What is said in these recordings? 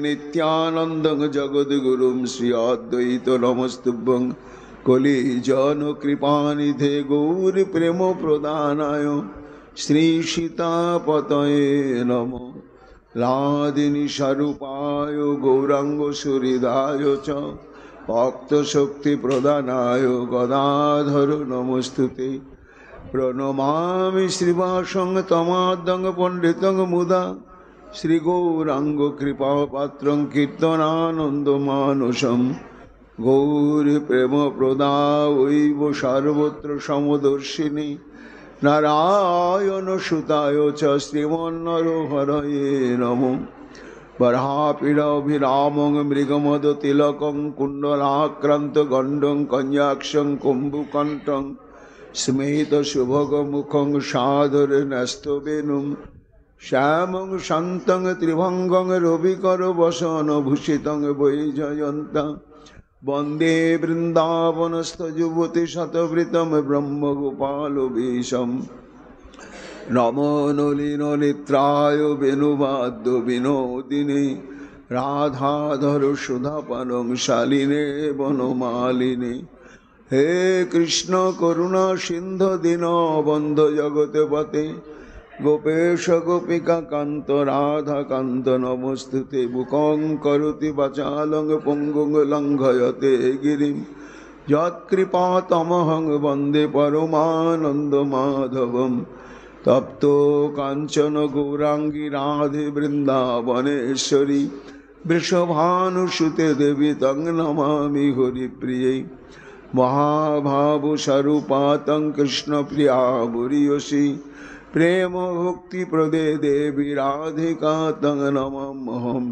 नित्यानन्दं जगद्गुरुं श्री अद्वैत नमस्तुभ्यं कलिजन कृपानिधे गौर प्रेम प्रदानाय श्री सीतापतये नमो लादिनी स्वरूपाय गौरांग सुहृदाय च भक्त शक्ति प्रदानाय गदाधर नमस्तुते प्रणमामि श्रीवासं तमादं पंडितं मुदा श्री गौरांग कृपा पात्रं कीर्तनानंद मानसं गौर प्रेम प्रदावैव सर्वत्र समदर्शिनी नारायण सुताय च श्रीमन्नरहरये नमो बर्हापीडाभिरामं मृगमदतिलकं कुण्डलाक्रान्त गण्डं कन्याक्षं कुम्भकण्ठं स्मेतशुभगमुखं सादर न्यस्तवेणुं श्यामं शान्तं त्रिभंगं रविकरवसन भूषितं वैजयन्तं वन्दे वृन्दावनस्थयुवति शतवृतं ब्रह्मगोपालवेशं नमो नलिननेत्राय वेणुवाद्य विनोदिने राधाधर सुधापानं शालिने वनमालिने हे कृष्ण करुणा सिन्धु दीनबन्धु जगत्पते गोपेश गोपिका कांत राधा कांत नमस्तुते बुकं करोति वाचालं पुंगुं लंघयते गिरिं यत्कृपातमहं वन्दे परमानंद माधवं तप्तो कांचन गौरांगी राधे वृंदावनेश्वरी वृषभानुसुते देवी तं नमामि हरिप्रिये महाभावस्वरूपा तं कृष्णप्रिया भूरियसी प्रेम भक्ति प्रदे देवी राधिका तं नमाम्यहम्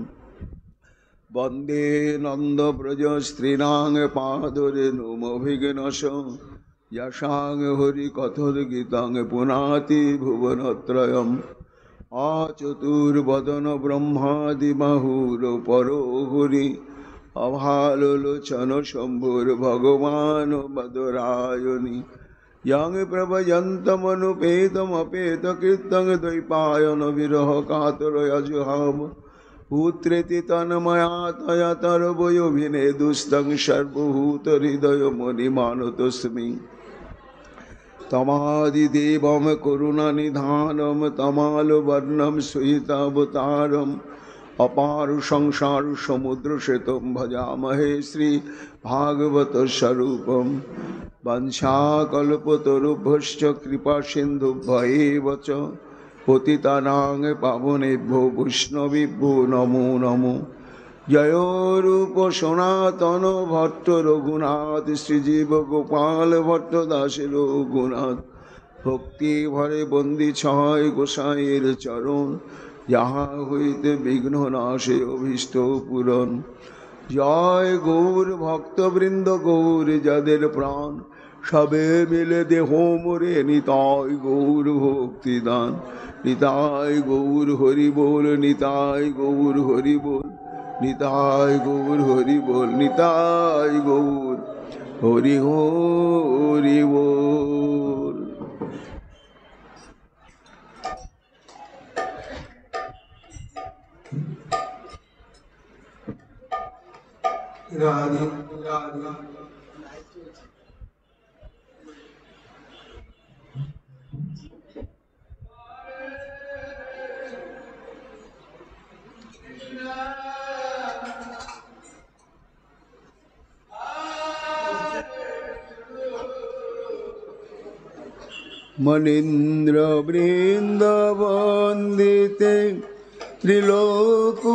वन्दे नंद ब्रज स्त्रीणां पादरेणुमभिघ्नश यशां हरि कथोद्गीतां पुनाति भुवनत्रयम् आचतुर्वदन ब्रह्मादि बाहुरपरो हरि अभालोचन शम्भुर्भगवान् मधुरायणि यं प्रभयन्तमनुपेतमपेतकृतं द्वैपायन विरह कातरयजुहाव पुत्रेति तन्मया तया तरवयोभिनेदुस्तं सर्वभूतहृदयमुनिमानतोऽस्मि तमादिदेवं करुणानिधानं तमालवर्णं सुहितावतारम् अपार संसार समुद्र सेतुं भजामहे श्री भागवत स्वरूपम् वंशाकल्पतरुभ्यश्च कृपा सिन्धुभ्यैव च पतितानां पावनेभ्यो वैष्णवेभ्यो नमो नमो जय रूप सनातन भट्ट रघुनाथ श्रीजीव गोपाल भट्ट दास रघुनाथ भक्ति भरे बंदी छाय गोसाईर चरण यहाँ हईते विघ्न नाशे अभीष्ट पूरण जय गौर भक्तवृंद गौर जदेर प्राण सबे मिले देह मोरे निताय गौर भक्ति दान निताय गौर हरि बोल निताय गौर हरि बोल निताय गौर हरि बोल निताय गौर हरि हरि बोल। राधे राधे मनीन्द्र वृंदवंदिते त्रिलोकशोकहारिणी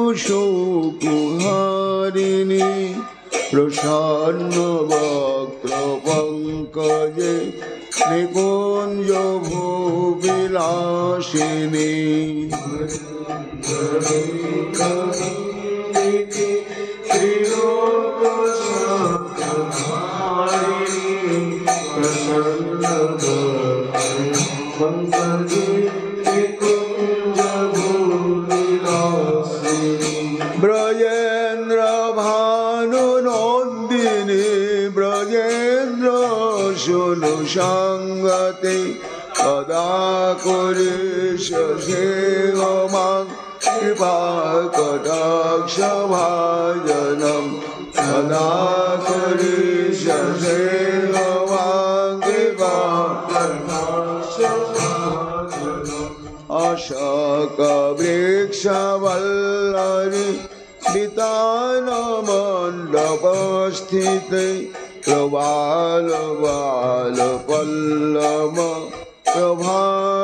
प्रसन्न वक्त्र पंकजे निकुंज भूविलासिनी ब्रजेन्द्र भानुनंदिनी ब्रजेन्द्र सुनु संगते कदा करिष्यसे गमां कृपा कटाक्ष भाजनम सदा करिष्ये भवान् कृपा अशोकवृक्षवल्लरी वितानमण्डपस्थिते प्रबालबालपल्लव प्रभारुणाङ्घ्रि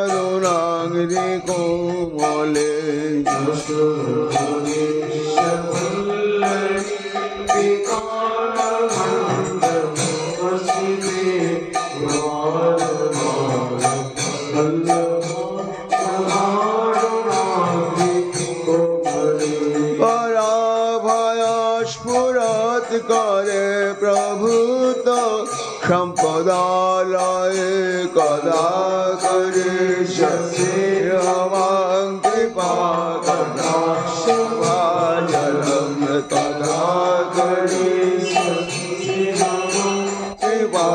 कोमले पराभयस्फुरत् करे प्रभुत सम्पदालये कदा करिष्यसि भवान् कृपा कटाक्ष भाजनम तदा करिष्यसि कृपा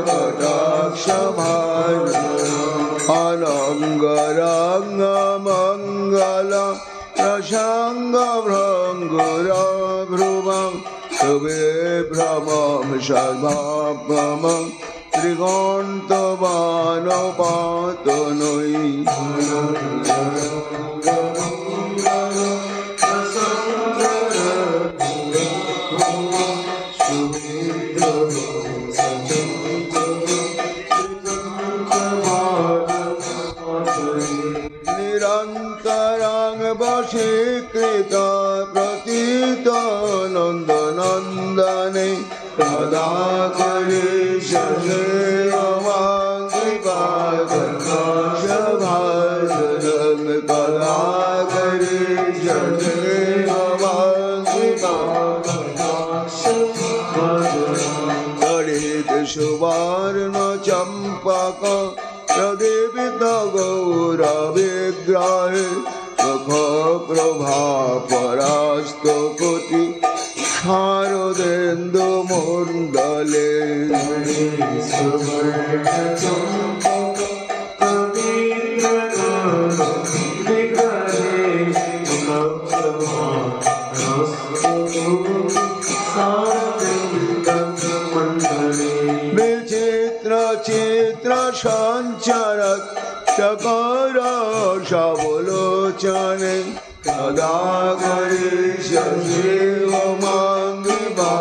कटाक्ष भाजनम अनङ्गरङ्गमङ्गल प्रसङ्गभृङ्गुरभ्रुवं शुभेभ्रमं सर्वाभ्रमं त्रिगन्तवानपातनै निरन्तरं वशीकृत प्रतीत नन्दनन्दने कदा करिष्यसि भवान् कृपा कटाक्ष भाजनम कदा करिष्यसि भवान् कृपा कटाक्ष भाजनम ललित सुवर्ण चम्पक प्रदीपित गौरविग्रहे मुख प्रभा परास्तकोटि शारदेन्दुमण्डले विचित्र चित्र सञ्चरत् चकर सबलोचने कदा करिष्यसि भवान् कृपा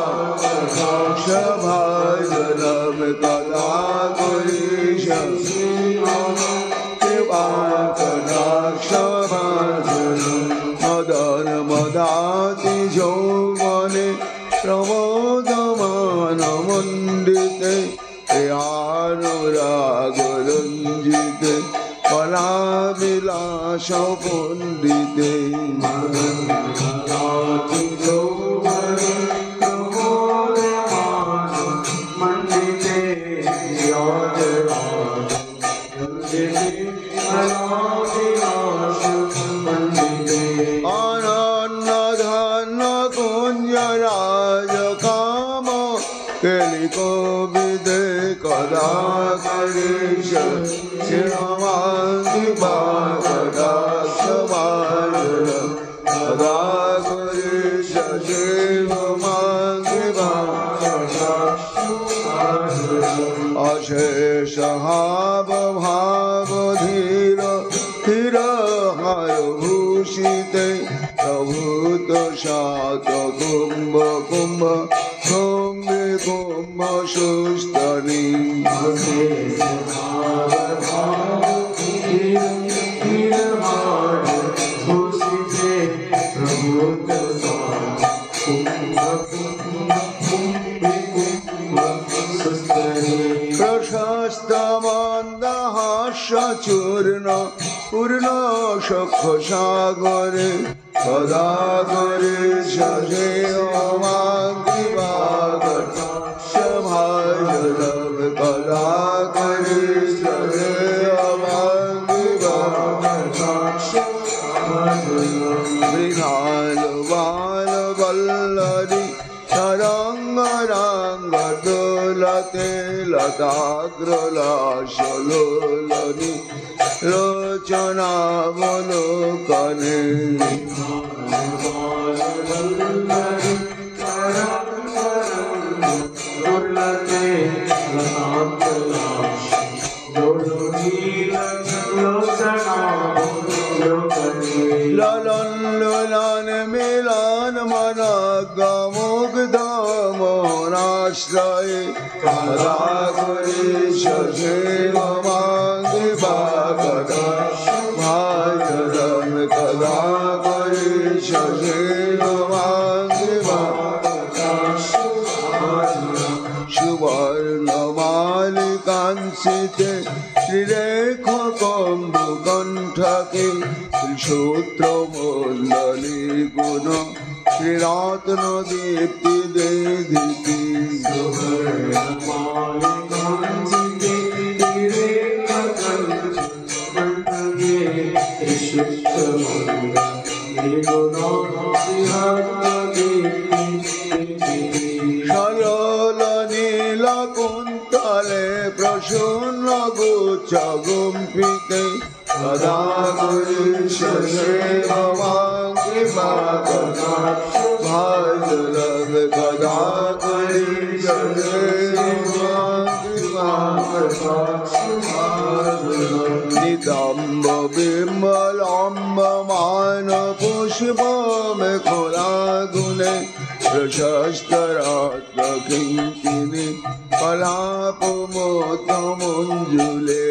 कटाक्ष भाजनम कदा करिष्यसि कृपा कटाक्ष भाजनम मदन मदाति यौवने प्रमोदमान मण्डिते अनुरागरञ्जिते कलाविलास पण्डिते अनन्यधन कुञ्जराज काम केलिकोविदे कदा करिष्यसि भवान् कृपा कटाक्ष भाजनम कदा करिष्यसि भवान् कृपा कटाक्ष भाजनम अशेष भावधीर धीर हरभूषिते प्रभूत शात कुम्भ कुम्भ कुम्भे कुम्भ सुस्तनी प्रशस्त मन्दहास्यचूर्ण पूर्ण सख सागरे कदा करिष्यसि भवान् कृपा कटाक्ष भाजनम कदा करिष्यसि भवान् कृपा कटाक्ष भाजनम मृणाल बाल वल्लरी तरङ्गराङ्गदोलते लताग्रलाशलोलनि লোচনা বলকনে ললন লোলন মিলন মনজ্ঞ মুগ্ধ মোহনাশ্রয়ে সদা করি সজীব মাঙ্গি বাগদা ভাজরম কদা করি সজীব মাঙ্গি বাগদা সুবর্ণ মালিকাঞ্চিতে শ্রীরেখ কম্বু কণ্ঠকে শ্রীসূত্র মণ্ডলী গুণ শ্রীরত্ন দীপ্তি দেধিতি সরল নীল কুন্তলে প্রসন্ন গুচ্ছ গুম্ফিকে সদা করি সজীব মাঙ্গি বাগদা ভাজরম কদা করি সজীব মাঙ্গি বাগদা নিতম্ব বিমলম্ব মান পুষ্প মেখলা গুণে প্রশস্ত রাত্র কিঙ্কিনি কলাপ মত মঞ্জুলে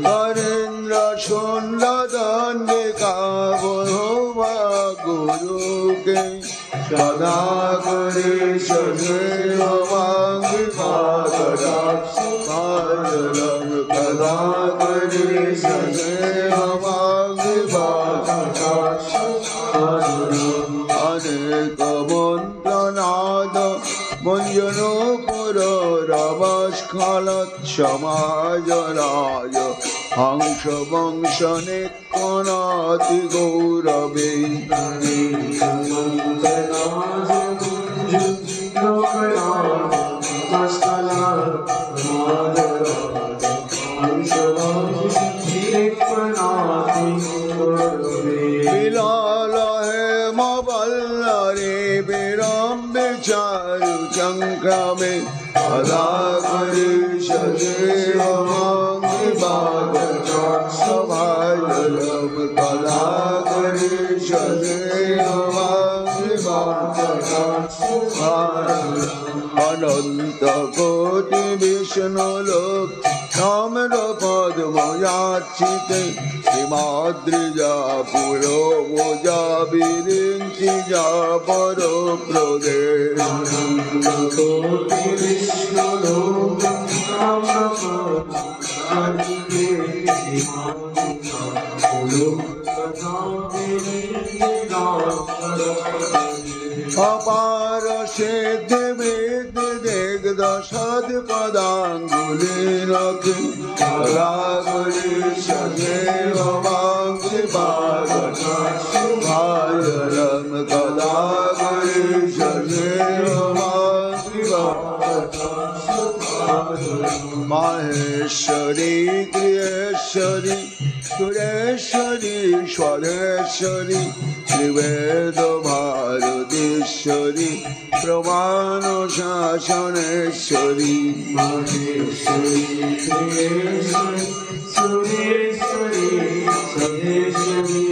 হরেন্দ্র শূন্য দণ্ডিকা বধবা গুরুকে সদা করি সজীব মাঙ্গি বাগদা ভাজরম কদা করি সজীব মাঙ্গি বাগদা অনেক মন্ত্রনাদ মঞ্জন পুর রবস্খলত সমাজ রাজ হংস বংশ নিকনাতি গৌরবে বিলাল হে মবল্লরে বিরম্বে চারু চঙ্ক্রমে সদা করি সজীব মাঙ্গি বাগদা ভাজরম কদা করি সজীব মাঙ্গি বাগদা অনন্ত কোটি বিষ্ণু লোক নামের পদ্মযাচিতে হিমাদ্রিজা পুরো যা বিরিঞ্চি যা পর প্রদেশ বিষ্ণু লোক অপার সিদ্ধি বৃদ্ধি দিগ্ধ সদ পদাঙ্গুলি রক্ষি সদা করি সজীব মাঙ্গি বাগদা ভাজরম কদা করি সজীব মাঙ্গি বাগদা মাহেশ্বরী ক্রিয়েশ্বরী সুরেশ্বরী স্বরেশ্বরী ত্রিবেদ ভারতেশ্বরী প্রমাণ শাসনেশ্বরী মাহেশ্বরী ক্রিয়েশ্বরী সুরেশ্বরী স্বরেশ্বরী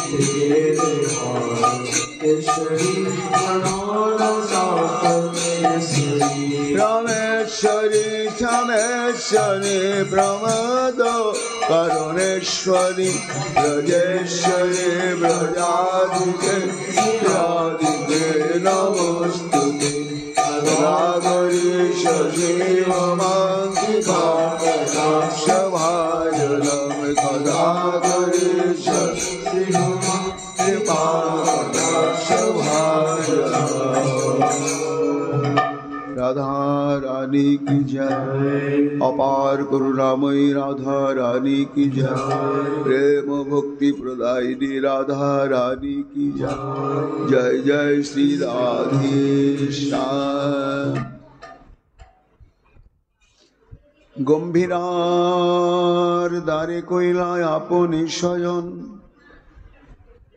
ত্রিবেদ ভারতেশ্বরী প্রমাণ শাসনেশ্বরী রামেশ্বরী শ্যামেশ্বরী প্রমদ করুণেশ্বরী ব্রজেশ্বরী ব্রজাদিকে রাধিকে নমস্তুতে সদা করি সজীব মাঙ্গি বাগদা ভাজরম কদা করি সজীব মাঙ্গি বাগদা ভাজরম রাধা रानी की जय, अपार करुणामयी राधा रानी की जय, प्रेम भक्ति प्रदायिनी राधा रानी की जय। जय जय श्री राधे श्याम। गम्भीरार द्वारे कइला आपनि शयन,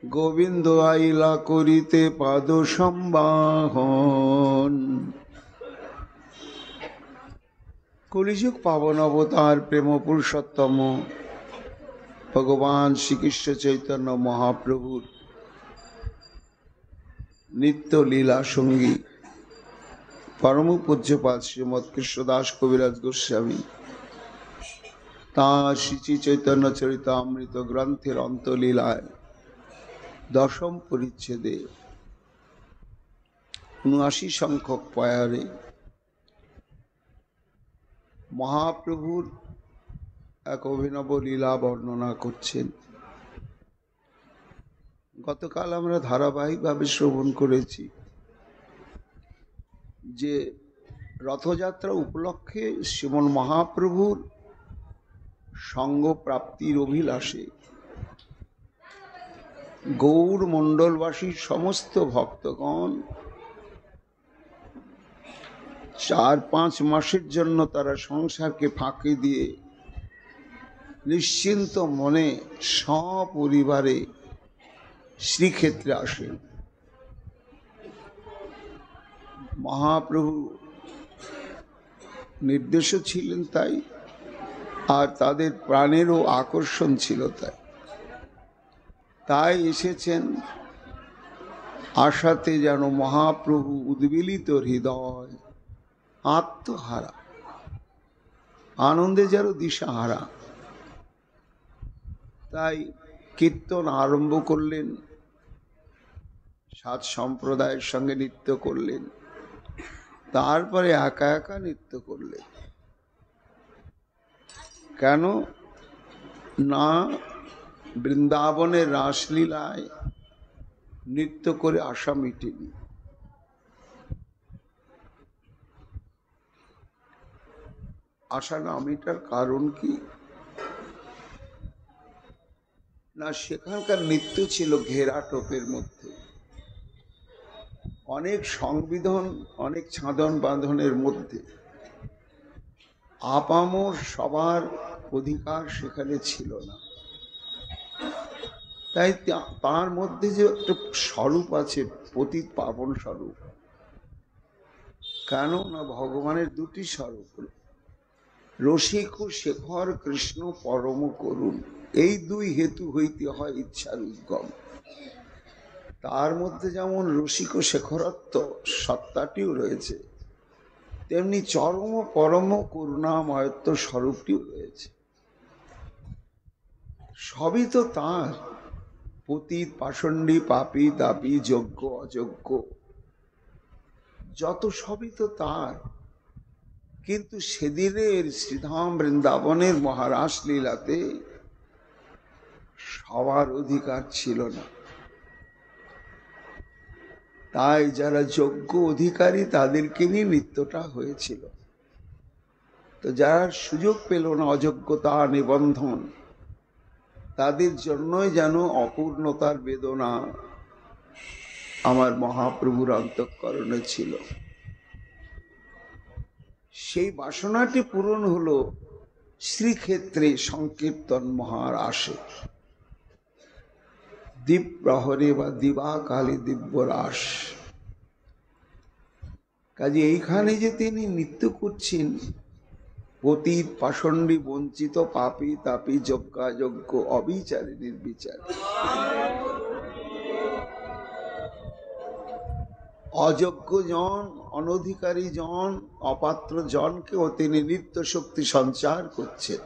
गोविंद आइला करिते पाद संबाहन। कलिजुग पावन अवतार प्रेम पुरुषोत्तम भगवान श्रीकृष्ण चैतन्य महाप्रभुर नित्य लीला संगी परम पूज्यपाद श्रीमद कृष्णदास कविराज गोस्वामी तार श्री चैतन्य चरितामृत ग्रंथेर अंतलीलाय दशम परिच्छेदे 79 संख्यक पयारे महाप्रभुर एक अभिनव लीला वर्णना करছেন। गतकाल আমরা ধারাবাহিকভাবে শ্রবণ করেছি যে रथयात्रा उपलक्षे श्रीमन महाप्रभुर संग प्राप्तिर अभिलाषे गौर मंडलवासी समस्त भक्तगण 4-5 मासेर जन्य तारा संसार के फाँकी दिए निश्चिंत मने सपरिवारे श्रीक्षेत्रे आसेन। महाप्रभु निर्देश छिलेन ताई और तादेर प्राणेरो आकर्षण छिलो ताई ताई एसेछेन आशाते जेन महाप्रभु उद्वेलित हृदय आत्महारा आनंदे जेन दिशाहारा ताई कीर्तन आरम्भ करलेन, सात सम्प्रदायेर संगे नृत्य करलेन, तारपरे एका एका नृत्य करलेन। केन ना बृंदावनेर रासलीलाय नृत्य करे आशा मिटेनी। आशा ना मेटार कारण की ना सेखानकार नृत्य छिलो घेरा टोपेर मध्य अनेक संविधान अनेक छादन बांधनेर मध्य आपामर सबार अधिकार सेखाने छिलो ना। ताई तार मध्य जे एकटा स्वरूप आछे पतित पावन स्वरूप। केन ना भगवानेर दुटी स्वरूप रसिक शेखर कृष्ण परम करुण এই দুই हेतु হইতে হয় ইচ্ছার উদ্গম। তার মধ্যে যেমন রসিক শেখরত্ব সত্তাটিও রয়েছে তেমনি চরম পরম করুণাময়ত্ব স্বরূপটিও রয়েছে। সবই তো তার, পতিত পাষণ্ডী পাপী দাপী যোগ্য অযোগ্য যত সবই তো তার। কিন্তু সেদিনের শ্রীধাম বৃন্দাবনের মহারাস লীলাতে সবার অধিকার ছিল না। তাই যারা যোগ্য অধিকারী তাদেরকে নিয়ে নৃত্যটা হয়েছিল। তো যারা সুযোগ পেল না অযোগ্যতা নিবন্ধন তাদের জন্যই যেন অপূর্ণতার বেদনা আমার মহাপ্রভুর অন্তঃকরণে ছিল। সেই বাসনাটি পূরণ হলো শ্রীক্ষেত্রে সংকীর্তন মহারাসে दीप प्रहरे बा दिवाकाले दिव्य रास। काजे एइखाने जे तिनि नृत्य करছেন पतित पाषण्डी वंचित पापी तापी यज्ञायोग्य अविचारी निर्विचारी अयोग्य जन अनधिकारी जन अपात्र जन के तिनि नित्य शक्ति संचार करছেন।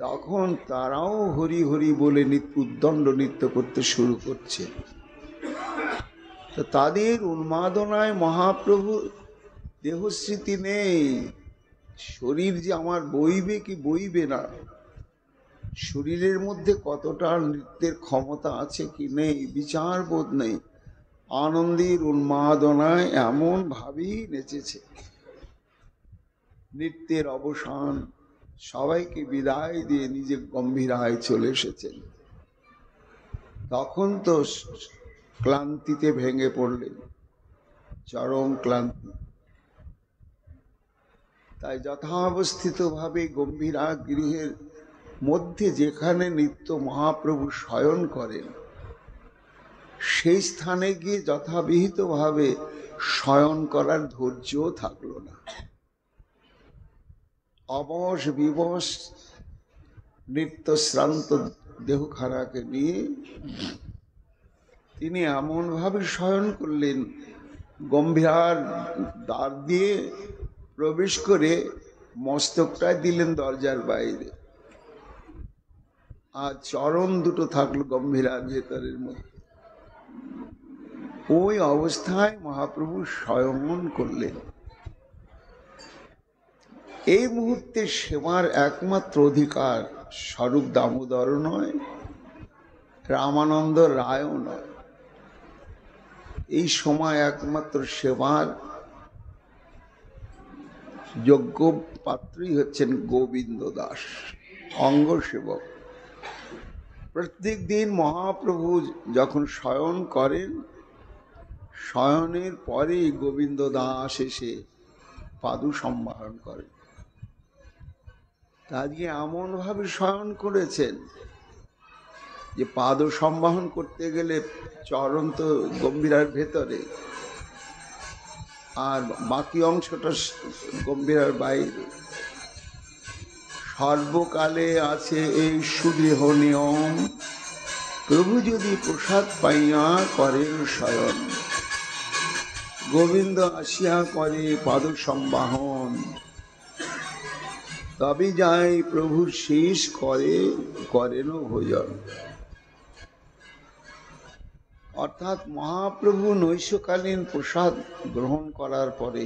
তখন তারাও হরি হরি বলে উদ্দণ্ড নৃত্য করতে শুরু করছে। তো তাদের উন্মাদনায় মহাপ্রভু দেহস্মৃতি নেই, শরীর যে আমার বইবে কি বইবে না, শরীরের মধ্যে কতটা নৃত্যের ক্ষমতা আছে কি নেই বিচার বোধ নেই। আনন্দের উন্মাদনায় এমন ভাবেই নেচেছে। নৃত্যের অবসান, সবাইকে বিদায় দিয়ে নিজে গম্ভীরায় চলে এসেছেন। তখন তো ক্লান্তিতে ভেঙে পড়লেন, চরম ক্লান্তি। তাই যথাবস্থিত ভাবে গম্ভীরা গৃহের মধ্যে যেখানে নিত্য মহাপ্রভু শয়ন করেন, সেই স্থানে গিয়ে যথাবিহিত ভাবে শয়ন করার ধৈর্য থাকলো না। অবশ বিবশ নিত্য শ্রান্ত দেহখানাকে নিয়ে তিনি এমন ভাবে শয়ন করলেন, গম্ভীরার দ্বার দিয়ে প্রবেশ করে মস্তকটা দিলেন দরজার বাইরে, আর চরণ দুটো থাকলো গম্ভীরার ভেতরের মধ্যে। ওই অবস্থায় মহাপ্রভু শয়ন করলেন। এই মুহূর্তে সেবার একমাত্র অধিকার স্বরূপ দামোদর নয়, রামানন্দ রায়ও নয়। এই সময় একমাত্র সেবার যোগ্য পাত্রই হচ্ছেন গোবিন্দ দাস, অঙ্গ সেবক। প্রত্যেক দিন মহাপ্রভু যখন শয়ন করেন, শয়নের পরেই গোবিন্দ দাস এসে পাদু সম্ভারণ করেন। আজকে এমন ভাবে শয়ন করেছেন যে পাদ সম্বাহন করতে গেলে চরণ তো গম্ভীরার ভেতরে, আর বাকি অংশটা গম্ভীরার বাইরে। সর্বকালে আছে এই সুদেহ নিয়ম, প্রভু যদি প্রসাদ পাইয়া করেন শয়ন, গোবিন্দ আসিয়া করে পাদ সম্বাহন, তবে যাই প্রভুর শেষ করেন ভোজন। অর্থাৎ মহাপ্রভু নৈশকালীন প্রসাদ গ্রহণ করার পরে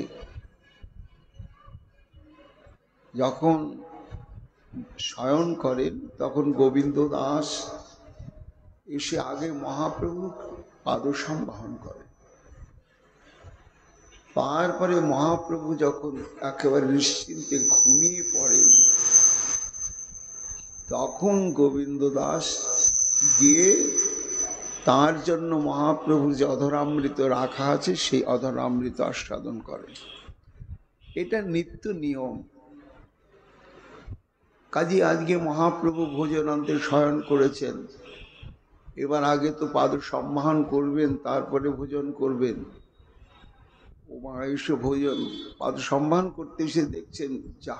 যখন শয়ন করেন, তখন গোবিন্দ দাস এসে আগে মহাপ্রভু পাদ সম্বাহন করেন। তারপরে মহাপ্রভু যখন একেবারে নিশ্চিন্তে ঘুমিয়ে পড়েন, তখন গোবিন্দ দাস গিয়ে তার জন্য মহাপ্রভুর যে অধরামৃত রাখা আছে সেই অধরামৃত আস্বাদন করেন। এটা নিত্য নিয়ম। কাজে আজকে মহাপ্রভু ভোজনান্তে শয়ন করেছেন, এবার আগে তো পাদ সম্বাহন করবেন, তারপরে ভোজন করবেন। এসে ভোজন পাদ সম্বাহন করতে এসে দেখছেন যা,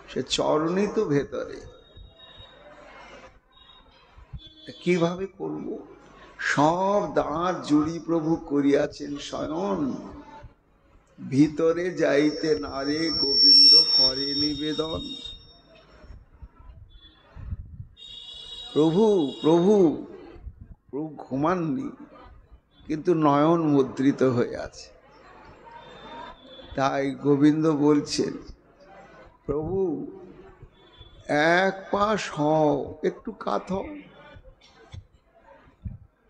সে চরণই তো ভেতরে, কিভাবে করব? সব দ্বার জুড়ি প্রভু করিয়াছেন শয়ন, ভিতরে যাইতে নারে গোবিন্দ করে নিবেদন। প্রভু প্রভু প্রভু ঘুমাননি, কিন্তু নয়ন মুদ্রিত হয়ে আছে। তাই গোবিন্দ বলছেন, প্রভু এক পাশ হও, একটু কাত হও।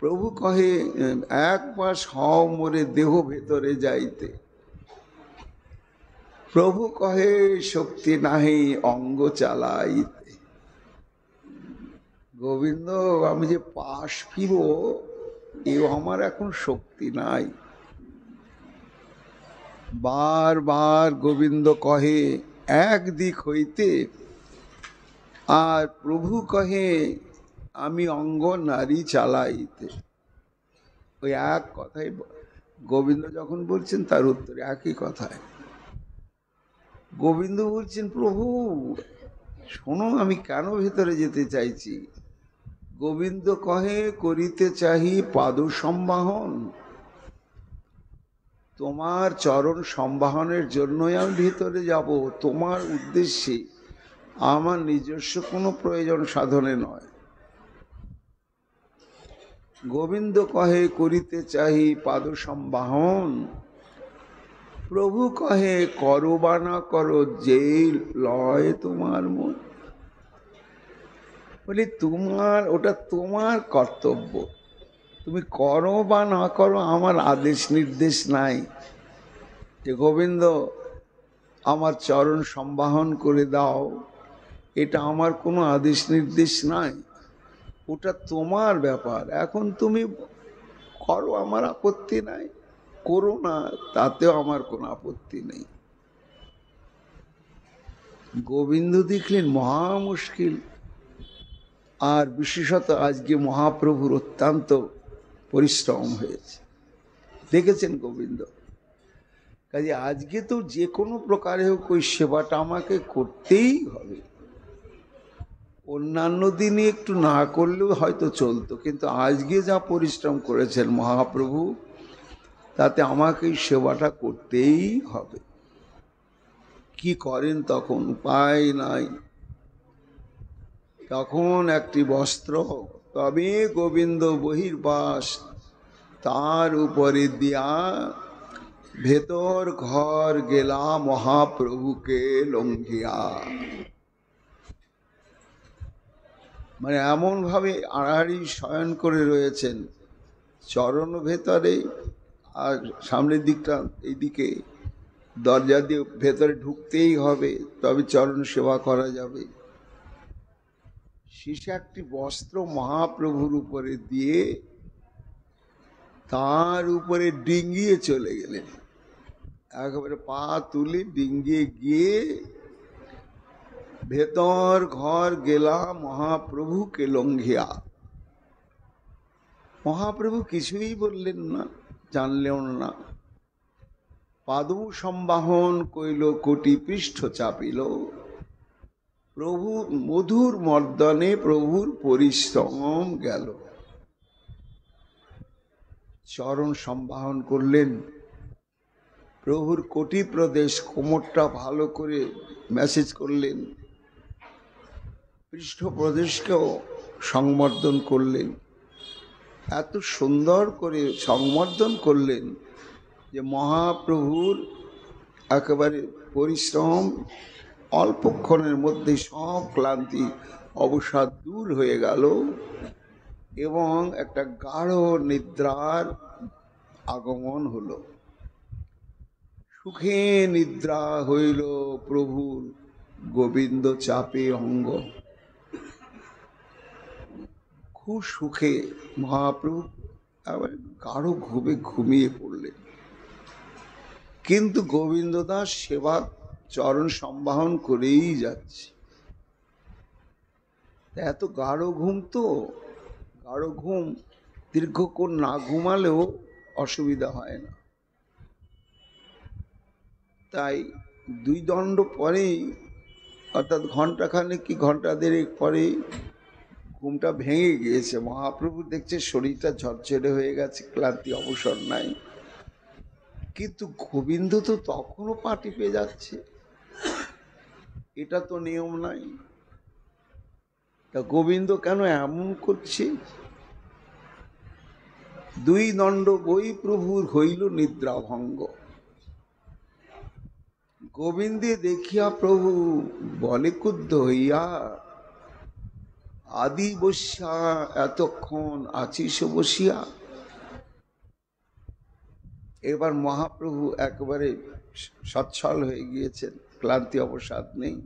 প্রভু কহে এক পাশ হও মোরে দেহ ভেতরে যাইতে। প্রভু কহে শক্তি নাহি অঙ্গ চালাইতে। গোবিন্দ, আমি যে পাশ ফিরব এও আমার এখন শক্তি নাই। বারবার গোবিন্দ কহে এক দিক হইতে, আর প্রভু কহে আমি অঙ্গ নারী চালাইতে। ওই এক কথাই গোবিন্দ যখন বলছেন তার উত্তরে একই কথায় গোবিন্দ বলছেন, প্রভু শোনো আমি কেন ভেতরে যেতে চাইছি। গোবিন্দ কহে করিতে চাহি পাদ সম্বাহন, তোমার চরণ সম্বাহনের জন্যই আমি ভিতরে যাব, তোমার উদ্দেশ্যে, আমার নিজস্ব কোনো প্রয়োজন সাধনে নয়। গোবিন্দ কহে করিতে চাহি পাদ সম্বাহন, প্রভু কহে করো বা না করো যেই লয় তোমার মন। বলি তোমার ওটা তোমার কর্তব্য, তুমি করো বা না করো আমার আদেশ নির্দেশ নাই যে গোবিন্দ আমার চরণ সম্বাহন করে দাও, এটা আমার কোনো আদেশ নির্দেশ নাই, ওটা তোমার ব্যাপার। এখন তুমি করো, আমার আপত্তি নাই, করো না, তাতেও আমার কোনো আপত্তি নেই। গোবিন্দ দেখলেন মহা মুশকিল। আর বিশেষত আজকে মহাপ্রভুর অত্যন্ত পরিশ্রম হয়েছে, দেখেছেন গোবিন্দ। কাজে আজকে তো যে কোনো প্রকারে হোক ওই সেবাটা আমাকে করতেই হবে। অন্যান্য দিনে একটু না করলেও হয়তো চলতো, কিন্তু আজকে যা পরিশ্রম করেছেন মহাপ্রভু, তাতে আমাকে এই সেবাটা করতেই হবে। কি করেন তখন? উপায় নাই। তখন একটি বস্ত্র, তবে গোবিন্দ বহির্বাস, তার উপরে দিয়া ভেতর ঘর গেলা মহাপ্রভুকে লঙ্ঘিয়া। মানে এমন ভাবে আড়াআড়ি শয়ন করে রয়েছেন, চরণ ভেতরে, আর সামনের দিকটা এইদিকে দরজা দিয়ে ভেতরে ঢুকতেই হবে, তবে চরণ সেবা করা যাবে। শেষে একটি বস্ত্র মহাপ্রভুর উপরে দিয়ে তার উপরে ডিঙ্গিয়ে চলে গেলেন। একেবারে পা তুলে ডিঙ্গিয়ে গিয়ে ভেতর ঘর গেলা মহাপ্রভুকে লঙ্ঘিয়া। মহাপ্রভু কিছুই বললেন না, জানলেও না। পাদু সম্বাহন কইল, কোটি পৃষ্ঠ চাপিল, প্রভু মধুর মর্দনে প্রভুর পরিশ্রম গেল। চরণ সম্বাহন করলেন, প্রভুর কোটি প্রদেশ কোমরটা ভালো করে মেসেজ করলেন, পৃষ্ঠ প্রদেশকেও সংবর্ধন করলেন। এত সুন্দর করে সংবর্ধন করলেন যে মহাপ্রভুর একেবারে পরিশ্রম অল্পক্ষণের মধ্যে সব ক্লান্তি অবসাদ দূর হয়ে গেল এবং একটা গাঢ় নিদ্রার আগমন হলো। সুখে নিদ্রা হইল প্রভুর, গোবিন্দ চাপে অঙ্গ। খুব সুখে মহাপ্রভু আবার গাঢ় ঘুমে ঘুমিয়ে পড়লেন। কিন্তু গোবিন্দ দাস সেবা চরণ সম্বাহন করেই যাচ্ছে। এত গাঢ় ঘুম, তো গাঢ় ঘুম দীর্ঘক্ষণ না ঘুমালেও অসুবিধা হয় না। তাই 2 দণ্ড পরেই, অর্থাৎ ঘন্টাখানেক কি ঘন্টা দেড়েক পরে ঘুমটা ভেঙে গিয়েছে। মহাপ্রভু দেখছে শরীরটা ঝরঝরে হয়ে গেছে, ক্লান্তি অবসর নাই, কিন্তু গোবিন্দ তো তখনও পা টিপে যাচ্ছে। এটা তো নিয়ম নাই। তা গোবিন্দ কেন এমন করছে? 2 দণ্ড বই প্রভুর হইল নিদ্রা ভঙ্গ। গোবিন্দে দেখিয়া প্রভু বলে ক্রুদ্ধ হইয়া, আদি বসিয়া এতক্ষণ আছিস বসিয়া। এবার মহাপ্রভু একেবারে সচ্ছল হয়ে গিয়েছেন, ক্লান্তি অবসাদ নেই।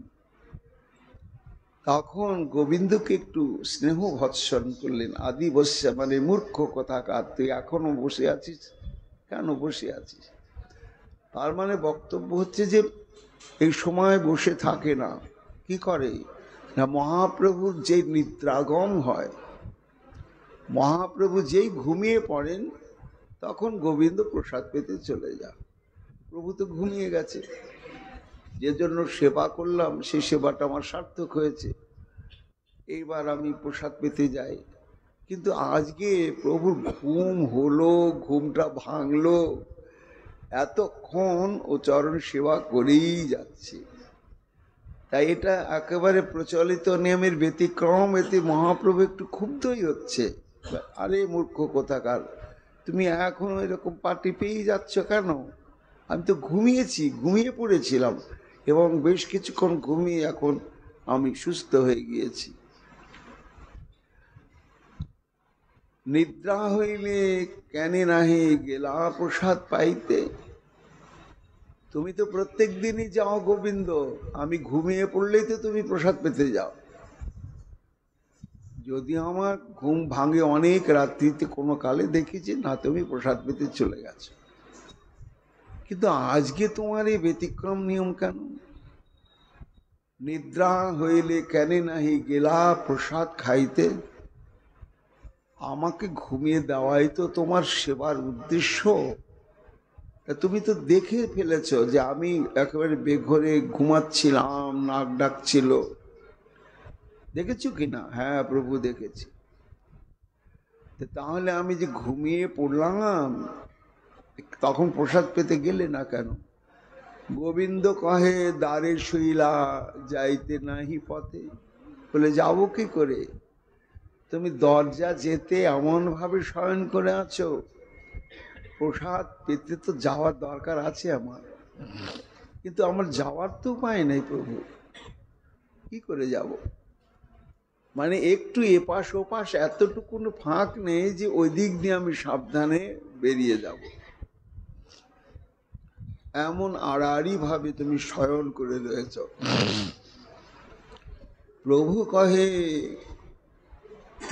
তখন গোবিন্দকে একটু স্নেহ ভৎসন করলেন। আদি বসিয়া মানে মূর্খ কথাকার, তুই এখনো বসে আছিস, কেন বসে আছিস? তার মানে বক্তব্য হচ্ছে যে এই সময় বসে থাকে না। কি করে না, মহাপ্রভুর যে নিদ্রাগম হয়, মহাপ্রভু যেই ঘুমিয়ে পড়েন, তখন গোবিন্দ প্রসাদ পেতে চলে যান। প্রভু তো ঘুমিয়ে গেছে, যে জন্য সেবা করলাম সেই সেবাটা আমার সার্থক হয়েছে, এইবার আমি প্রসাদ পেতে যাই। কিন্তু আজকে প্রভুর ঘুম হলো, ঘুমটা ভাঙলো, এতক্ষণ ও চরণ সেবা করেই যাচ্ছে। তাই এটা একেবারে প্রচলিত নিয়মের ব্যতিক্রম। এতে মহাপ্রভু একটু ক্ষুব্ধই হচ্ছে। আরে মূর্খ কোথাকার, তুমি এখনো এরকম পা টিপেই যাচ্ছ কেন? আমি তো ঘুমিয়েছি, ঘুমিয়ে পড়েছিলাম এবং বেশ কিছুক্ষণ ঘুমিয়ে এখন আমি সুস্থ হয়ে গিয়েছি। নিদ্রা হইলে কেনে নাহি গেলা প্রসাদ পাইতে। তুমি তো প্রত্যেক দিনই যাও গোবিন্দ, আমি ঘুমিয়ে পড়লেই তো তুমি প্রসাদ পেতে যাও। যদি আমার ঘুম ভাঙে অনেক রাত্রিতে কোনো কালে দেখেছি না তুমি প্রসাদ পেতে চলে গেছো, কিন্তু আজকে তোমার এই ব্যতিক্রম নিয়ম কেন? নিদ্রা হইলে কেনে নাহি গেলা প্রসাদ খাইতে। আমাকে ঘুমিয়ে দেওয়াই তো তোমার সেবার উদ্দেশ্য। তুমি তো দেখে ফেলেছ যে আমি একেবারে বেঘরে ঘুমাচ্ছিলাম, নাক ডাকছিল। দেখেছো কিনা? হ্যাঁ প্রভু দেখেছি। তাহলে আমি যে ঘুমিয়ে পড়লাম, তখন প্রসাদ পেতে গেলে না কেন? গোবিন্দ কহে দ্বারে শুইলা যাইতে নাহি পথে। বলে যাবো কি করে? তুমি দরজা যেতে এমন ভাবে শয়ন করে আছো, প্রসাদ পেতে তো যাওয়ার দরকার আছে আমার, কিন্তু আমার যাওয়ার তো উপায় নেই প্রভু, কি করে যাব? মানে একটু এপাশ ওপাশ এতটুকু ফাঁক নেই যে ওই দিক দিয়ে আমি সাবধানে বেরিয়ে যাব। এমন আড়াআড়ি ভাবে তুমি শয়ন করে রয়েছ। প্রভু কহে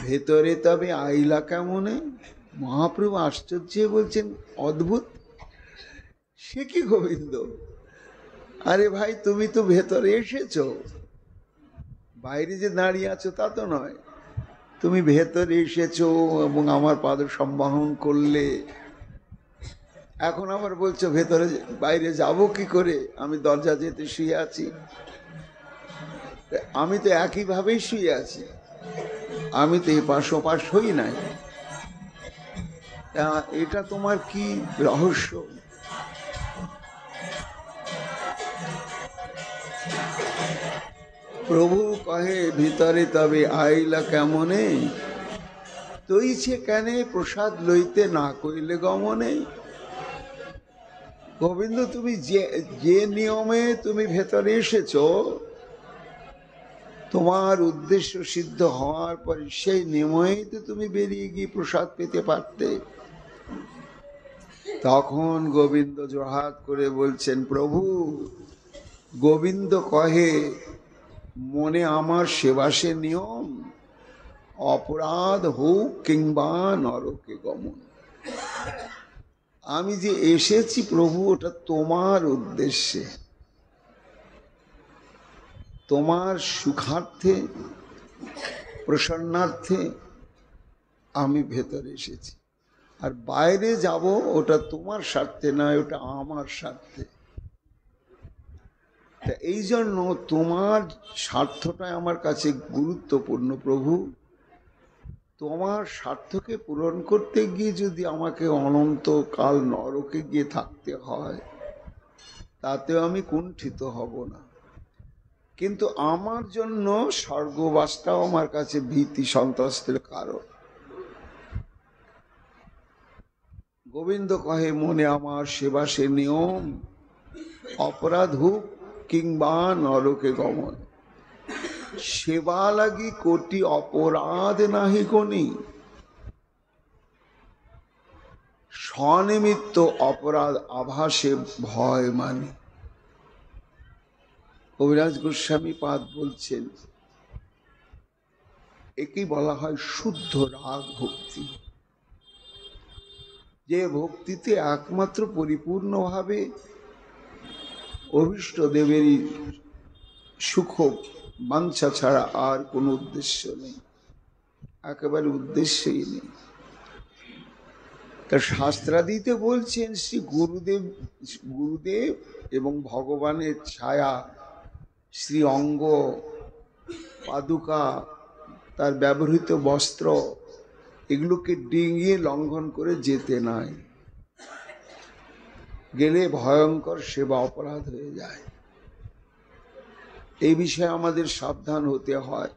ভেতরে তবে আইলা কেমনে? মহাপ্রভু আশ্চর্য বলছেন অদ্ভুত। সে কি গোবিন্দ? আরে ভাই তুমি তো ভেতরে এসেছো, বাইরে যে দাঁড়িয়ে আছো তা তো নয়। তুমি ভেতরে এসেছো এবং আমার পাদ সম্বাহন করলে, এখন আবার বলছো ভেতরে বাইরে যাব কি করে? আমি দরজা যেতে শুয়ে আছি, আমি তো একইভাবেই শুয়ে আছি, আমি তো এপাশ ওপাশ হই নাই। এটা তোমার কি রহস্য? প্রভু কহে ভিতরে তবে আইলা কেমনে? তৈছে কেনে প্রসাদ লইতে না কইলে গমনে। গোবিন্দ তুমি যে নিয়মে তুমি ভেতরে এসেছো, তোমার উদ্দেশ্য সিদ্ধ হওয়ার পর সেই নিয়মেই তো তুমি বেরিয়ে গিয়ে প্রসাদ পেতে পারতে। তখন গোবিন্দ জোড়হাত করে বলছেন প্রভু, গোবিন্দ কহে মনে আমার সেবাসে নিয়ম, অপরাধ হোক কিংবা নরকে গমন। আমি যে এসেছি প্রভু ওটা তোমার উদ্দেশ্যে, তোমার সুখার্থে প্রসন্নার্থে আমি ভেতরে এসেছি। আর বাইরে যাব ওটা তোমার স্বার্থে নয়, ওটা আমার স্বার্থে। এই জন্য তোমার স্বার্থটাই আমার কাছে গুরুত্বপূর্ণ প্রভু। তোমার স্বার্থকে পূরণ করতে গিয়ে যদি আমাকে অনন্তকাল নরকে গিয়ে থাকতে হয়, তাতেও আমি কুণ্ঠিত হব না। কিন্তু আমার জন্য স্বর্গবাসটাও আমার কাছে ভীতি সন্ত্রাসের কারণ। গোবিন্দ কহে মনে আমার সেবাসে নিয়ম, অপরাধ হোক কিংবা নরকে গমন। সেবা লাগি কোটি অপরাধ নাহি কোনি, স্বনিমিত্ত অপরাধ আভাসে ভয় মানি। কবিরাজ গোস্বামী পাদ বলছেন একেই বলা হয় শুদ্ধ রাগ ভক্তি। যে ভক্তিতে একমাত্র পরিপূর্ণভাবে অভীষ্ট দেবেরই সুখ বাঞ্ছা ছাড়া আর কোনো উদ্দেশ্য নেই, একেবারে উদ্দেশ্যই নেই। তার শাস্ত্রাদিতে বলছেন শ্রী গুরুদেব এবং ভগবানের ছায়া, শ্রী অঙ্গ, পাদুকা, তার ব্যবহৃত বস্ত্র, এগুলোকে ডিঙিয়ে লঙ্ঘন করে যেতে নাই, গেলে ভয়ঙ্কর সেবা অপরাধ হয়ে যায়। এই বিষয়ে আমাদের সাবধান হতে হয়।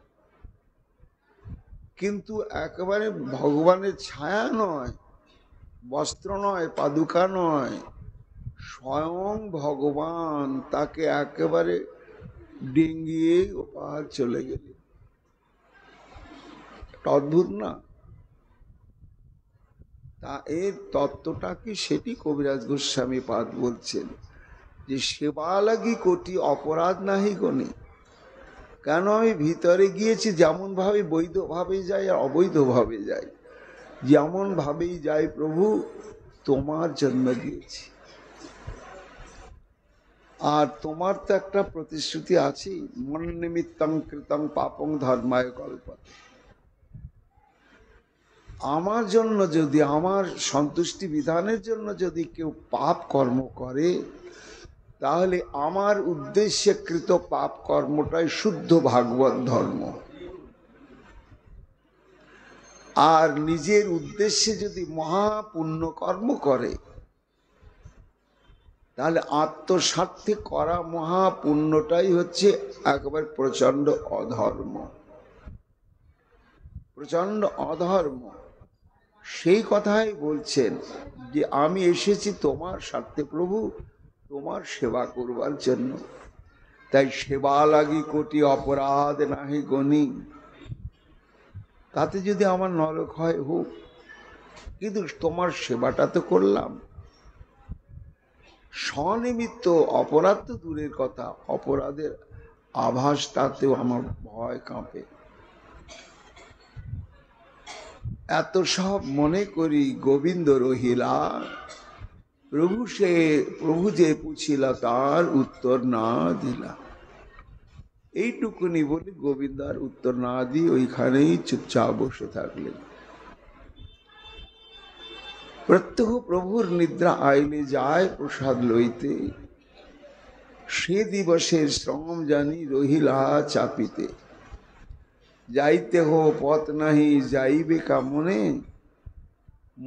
কিন্তু একেবারে ভগবানের ছায়া নয়, বস্ত্র নয়, পাদুকা নয়, স্বয়ং ভগবান, তাকে একেবারে ডিঙ্গিয়ে ওপার চলে গেলে। অদ্ভুত না? তা এর তত্ত্বটা কি সেটি কবিরাজ গোস্বামী পাদ বলছেন যে সেবা লাগি কোটি অপরাধ নাহি গণি। কেন আমি ভিতরে গিয়েছি, যেমন ভাবে বৈধভাবে যাই আর অবৈধভাবে যাই, যেমন ভাবেই যাই প্রভু তোমার জন্য গিয়েছি। আর তোমার তো একটা প্রতিশ্রুতি আছে, মন নিমিত্তং কৃতং পাপং ধর্মায় কল্পতে। আমার জন্য যদি, আমার সন্তুষ্টি বিধানের জন্য যদি কেউ পাপ কর্ম করে, তাহলে আমার উদ্দেশ্যে কৃত পাপ কর্মটাই শুদ্ধ ভাগবত ধর্ম। আর নিজের উদ্দেশ্যে যদি মহাপুণ্য কর্ম করে, তাহলে আত্মস্বার্থে করা মহাপুণ্যটাই হচ্ছে একেবারে প্রচন্ড অধর্ম, প্রচন্ড অধর্ম। সেই কথাই বলছেন যে আমি এসেছি তোমার স্বার্থে প্রভু, তোমার সেবা করবার জন্য। তাই সেবা লাগি কোটি অপরাধ নাহি গণি। তাতে যদি আমার নরক হয় হোক, কিন্তু তোমার সেবাটা তো করলাম। স্বনিমিত্ত অপরাধ তো দূরের কথা, অপরাধের আভাস তাতেও আমার ভয় কাঁপে। এত সব মনে করি গোবিন্দ রহিলা, প্রভু যে পুছিলা তার উত্তর না দিলা। এইটুকুনি বলে গোবিন্দ আর উত্তর না দিয়ে ওইখানেই চুপচাপ বসে থাকলেন। প্রত্যহ প্রভুর নিদ্রা আইলে যায় প্রসাদ লইতে, সে দিবসের শ্রম জানি রহিলা চাপিতে। যাইতে হো পথ নাহি যাইবে কামনে,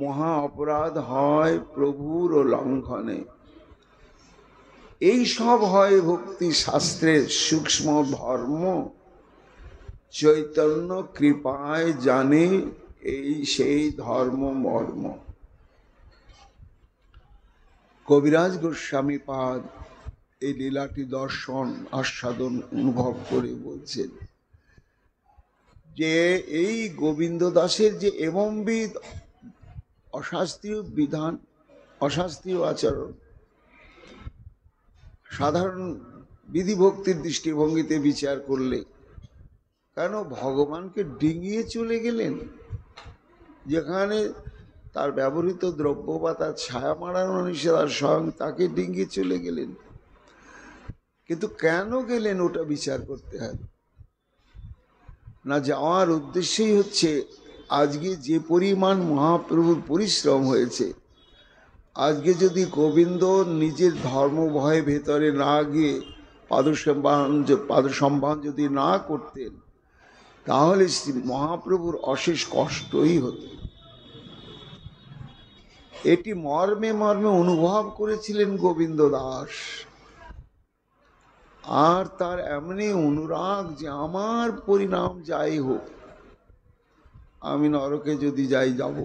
মহা অপরাধ হয় প্রভুর লঙ্ঘনে। এই সব হয় ভক্তি শাস্ত্রের সূক্ষ্ম ধর্ম, চৈতন্য কৃপায় জানে এই সেই ধর্ম মর্ম। কবিরাজ গোস্বামী পাদ এই লীলাটি দর্শন আস্বাদন অনুভব করে বলছেন যে এই গোবিন্দ দাসের যে এমনবিধ অশাস্ত্রীয় বিধান, অশাস্ত্রীয় আচরণ, সাধারণ বিধিভক্তির দৃষ্টিভঙ্গিতে বিচার করলে কেন ভগবানকে ডিঙিয়ে চলে গেলেন, যেখানে তার ব্যবহৃত দ্রব্য বা তার ছায়া মারানো নিষেধ, আর স্বয়ং তাকে ডিঙিয়ে চলে গেলেন। কিন্তু কেন গেলেন ওটা বিচার করতে হবে না। যাওয়ার উদ্দেশ্যই হচ্ছে আজকে যে পরিমাণ মহাপ্রভুর পরিশ্রম হয়েছে, আজকে যদি গোবিন্দ নিজের ধর্ম ভয়ে ভেতরে না গিয়ে পাদসম্ভান যদি না করতেন, তাহলে মহাপ্রভুর অশেষ কষ্টই হতো। এটি মর্মে মর্মে অনুভব করেছিলেন গোবিন্দ দাস। আর তার এমনি অনুরাগ যে আমার পরিণাম যাই হোক, আমি নরকে যদি যাই যাব,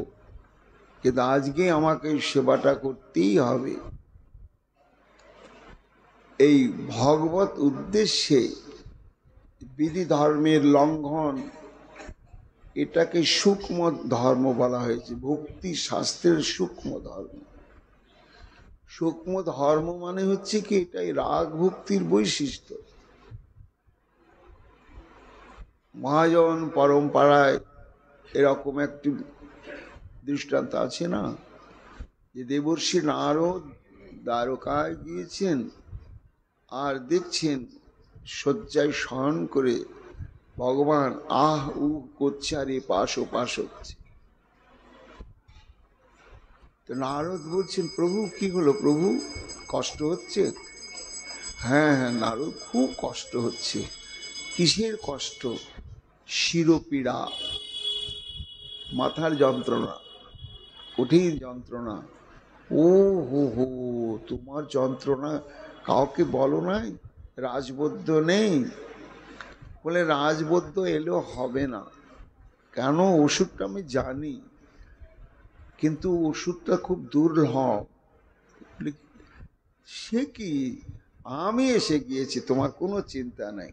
কিন্তু আজকে আমাকে সেবাটা করতেই হবে। এই ভগবত উদ্দেশ্যে বিধি ধর্মের লঙ্ঘন, এটাকে সূক্ষ্ম ধর্ম বলা হয়েছে। ভক্তি শাস্ত্রের সূক্ষ্ম ধর্ম। সূক্ষ্ম ধর্ম মানে হচ্ছে কি, এটাই রাগ ভক্তির বৈশিষ্ট্য। মহাজন পরম্পরায় এরকম একটি দৃষ্টান্ত আছে না, যে দেবর্ষি নারদ দ্বারকায় গিয়েছেন আর দেখছেন শয্যায় শয়ন করে ভগবান আহ উহ করছে আর এ পাশ ও পাশ হচ্ছে। তো নারদ বলছেন, প্রভু কি হলো, প্রভু কষ্ট হচ্ছে? হ্যাঁ হ্যাঁ নারদ, খুব কষ্ট হচ্ছে। কিসের কষ্ট? শিরোপীড়া, মাথার যন্ত্রণা, কঠিন যন্ত্রণা। ও হো হো, তোমার যন্ত্রণা কাউকে বলো নাই? রাজবৈদ্য নেই? বলে রাজবৈদ্য এলেও হবে না। কেন? ওষুধটা আমি জানি, কিন্তু ওষুধটা খুব দুর্লভ। সে কি, আমি এসে গিয়েছি, তোমার কোনো চিন্তা নাই।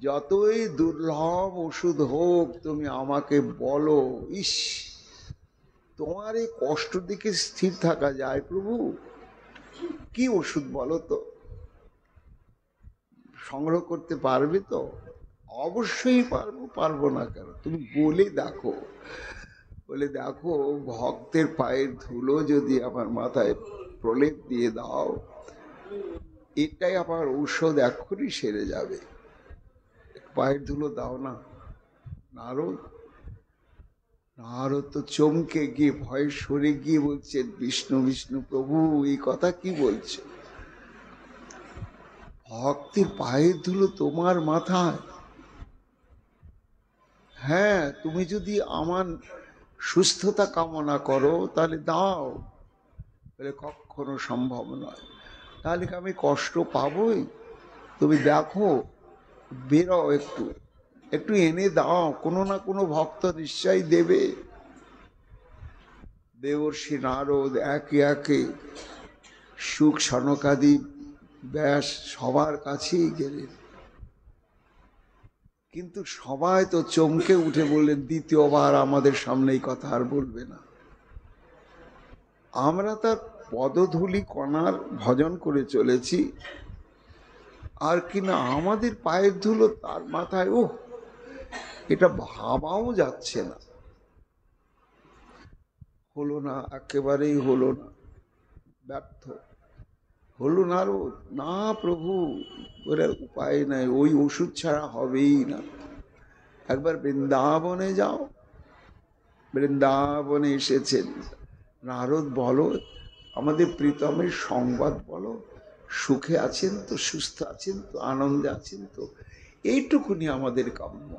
যতই দুর্লভ ওষুধ হোক তুমি আমাকে বলো। ইস, তোমার এই কষ্ট দেখে স্থির থাকা যায় প্রভু? কি ওষুধ বলো তো, সংগ্রহ করতে পারবে তো? অবশ্যই পারবো, পারবো না কেন, তুমি বলে দেখো। বলে দেখো, ভক্তের পায়ের ধুলো যদি আমার মাথায় প্রলেপ দিয়ে দাও, এটাই আমার ঔষধ, এক্ষুনি সেরে যাবে। পায়ের ধুলো দাও না। নারদ তো চমকে গিয়ে ভয়ে সরে গিয়ে বলছেন, বিষ্ণু বিষ্ণু প্রভু এই কথা কি বলছে? ভক্তের পায়ের ধুলো তোমার মাথায়? হ্যাঁ, তুমি যদি আমার সুস্থতা কামনা করো তাহলে দাও। বলে কখনো সম্ভব নয়। তাহলে কি আমি কষ্ট পাবই? তুমি দেখো, বেরো, একটু একটু এনে দাও, কোনো না কোনো ভক্ত নিশ্চয়ই দেবে। দেবর্ষি নারদ একে একে সুখ সনকাদি ব্যাস সবার কাছেই গেলেন, কিন্তু সবাই তো চমকে উঠে বললেন, দ্বিতীয়বার আমাদের সামনে এই কথা আর বলবে না। আমরা তার পদধূলি কণার ভজন করে চলেছি, আর কিনা আমাদের পায়ের ধুলো তার মাথায়, ওহ, এটা ভাবাও যাচ্ছে না। হলো না, একেবারেই হলো না, ব্যর্থ হলো না। আরো না প্রভু, ওরা উপায় নাই, ওই ওষুধ ছাড়া হবেই না। একবার বৃন্দাবনে যাও। বৃন্দাবনে এসেছেন নারদ, বলো আমাদের প্রীতমের সংবাদ বলো, সুখে আছেন তো, সুস্থ আছেন তো, আনন্দে আছেন তো, এইটুকুনি আমাদের কাম্য।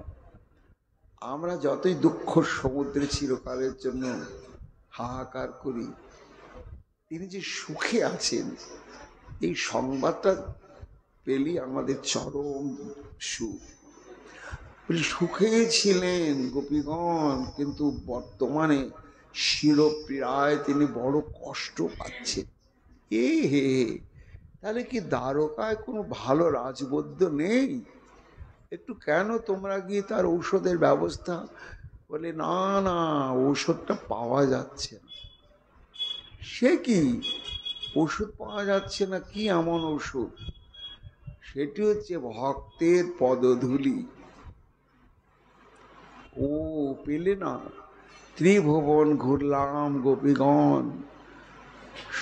আমরা যতই দুঃখ সমুদ্রে চিরকালের জন্য হাহাকার করি, তিনি যে সুখে আছেন এই সংবাদটা পেলি আমাদের চরম সুখ। সুখে ছিলেন গোপীগণ, কিন্তু বর্তমানে শিরপ্রিয়ায় তিনি বড় কষ্ট পাচ্ছেন। হে, তাহলে কি দ্বারকায় কোনো ভালো রাজবৈদ্য নেই? একটু কেন তোমরা গিয়ে তার ঔষধের ব্যবস্থা? বলে না না, ঔষধটা পাওয়া যাচ্ছে না। সে কি ওষুধ পাওয়া যাচ্ছে না? কি এমন ওষুধ? সেটি হচ্ছে ভক্তের পদধূলি। ও পেলে না? ত্রিভুবন ঘুরলাম গোপীগণ,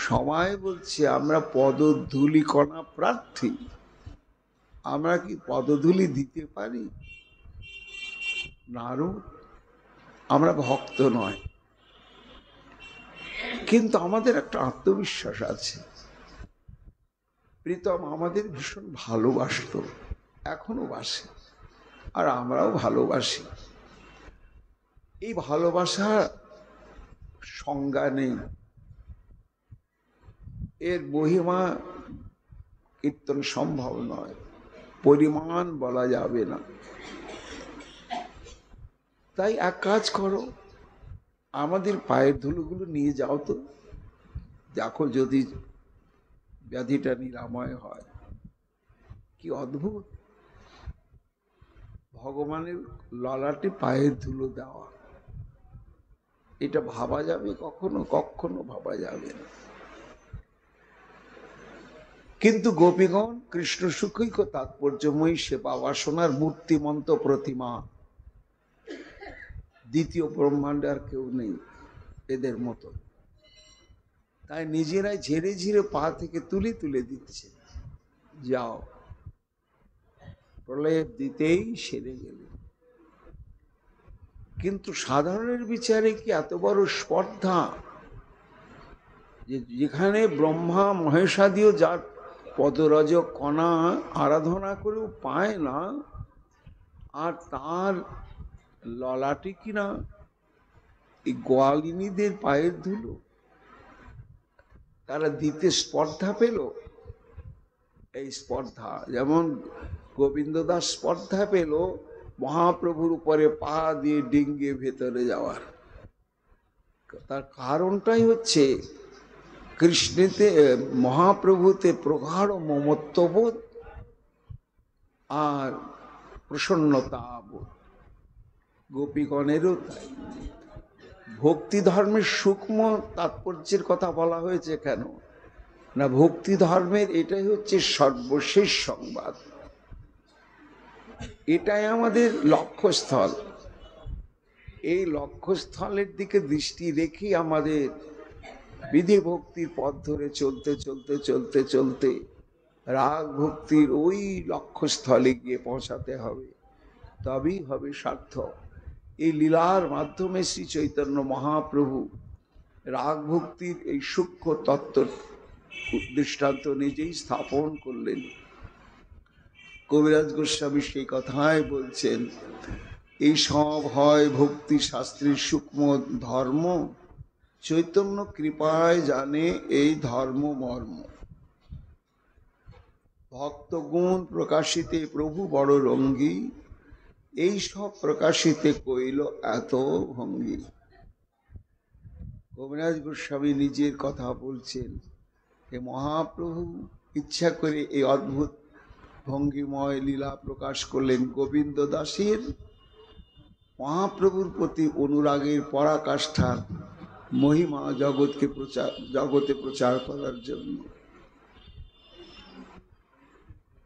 সবাই বলছে আমরা পদধূলি কণা প্রার্থী, আমরা কি পদধূলি দিতে পারি? নারদ, আমরা ভক্ত নয়, কিন্তু আমাদের একটা আত্মবিশ্বাস আছে। প্রীতম আমাদের ভীষণ ভালোবাসত, এখনো বাসে, আর আমরাও ভালোবাসি। এই ভালোবাসা সংজ্ঞা নেই, এর মহিমা কীর্তন সম্ভব নয়, পরিমাণ বলা যাবে না। তাই এক কাজ করো, আমাদের পায়ের ধুলোগুলো নিয়ে যাও তো, দেখো যদি ব্যাধিটা নিরাময় হয়। কি অদ্ভুত! ভগবানের ললাটে পায়ের ধুলো দেওয়া, এটা ভাবা যাবে কখনো? কখনো ভাবা যাবে না। কিন্তু গোপীগণ কৃষ্ণ সুখৈক তাৎপর্যময়ী সেবা বাসনার মূর্তিমন্ত প্রতিমা, দ্বিতীয় ব্রহ্মাণ্ডে আর কেউ নেই এদের মতো। তাই নিজেরাই ঝেড়ে ঝেড়ে পা থেকে তুলে তুলে দিচ্ছে, যাও, প্রলেপ দিতেই সেরে গেল। কিন্তু সাধারণের বিচারে কি এত বড় স্পর্ধা, যে যেখানে ব্রহ্মা মহেশাদিও যার পদরজ কণা আরাধনা করেও পায় না, আর তার ললাটে কিনা এই গোয়ালিনীদের পায়ের ধুলো তারা দিতে স্পর্ধা পেল। এই স্পর্ধা যেমন গোবিন্দ দাস স্পর্ধা পেল মহাপ্রভুর উপরে পা দিয়ে ডিঙ্গে ভেতরে যাওয়ার, তার কারণটাই হচ্ছে কৃষ্ণেতে, মহাপ্রভুতে প্রগাঢ় মমত্ববোধ আর প্রসন্নতা বোধ। গোপীগণেরও তাই। ভক্তি ধর্মের সূক্ষ্ম তাৎপর্যের কথা বলা হয়েছে কেন না, ভক্তি ধর্মের এটাই হচ্ছে সর্বশেষ সংবাদ, এটাই আমাদের লক্ষ্যস্থল। এই লক্ষ্যস্থলের দিকে দৃষ্টি রেখে আমাদের বিধি ভক্তির পথ ধরে চলতে চলতে চলতে চলতে রাগ ভক্তির ওই লক্ষ্যস্থলে গিয়ে পৌঁছাতে হবে, তবেই হবে সার্থক। এই লীলার মাধ্যমে শ্রী চৈতন্য মহাপ্রভু রাগ ভক্তির এই সূক্ষ্ম তত্ত্ব দৃষ্টান্ত নিজেই স্থাপন করলেন। কবিরাজ গোস্বামী সেই কথাই বলছেন, এই সব হয় ভক্তি শাস্ত্রের সূক্ষ্ম ধর্ম, চৈতন্য কৃপায় জানে এই ধর্ম মর্ম। ভক্তগুণ প্রকাশিতে প্রভু বড় রঙ্গী, এই সব প্রকাশিতে কইল এত ভঙ্গি। কবিরাজ গোস্বামী নিজের কথা বলছেন, এ মহাপ্রভু ইচ্ছা করে এই অদ্ভুত ভঙ্গিময় লীলা প্রকাশ করলেন গোবিন্দ দাসের মহাপ্রভুর প্রতি অনুরাগের পরাকাষ্ঠা মহিমা জগতে প্রচার করার জন্য।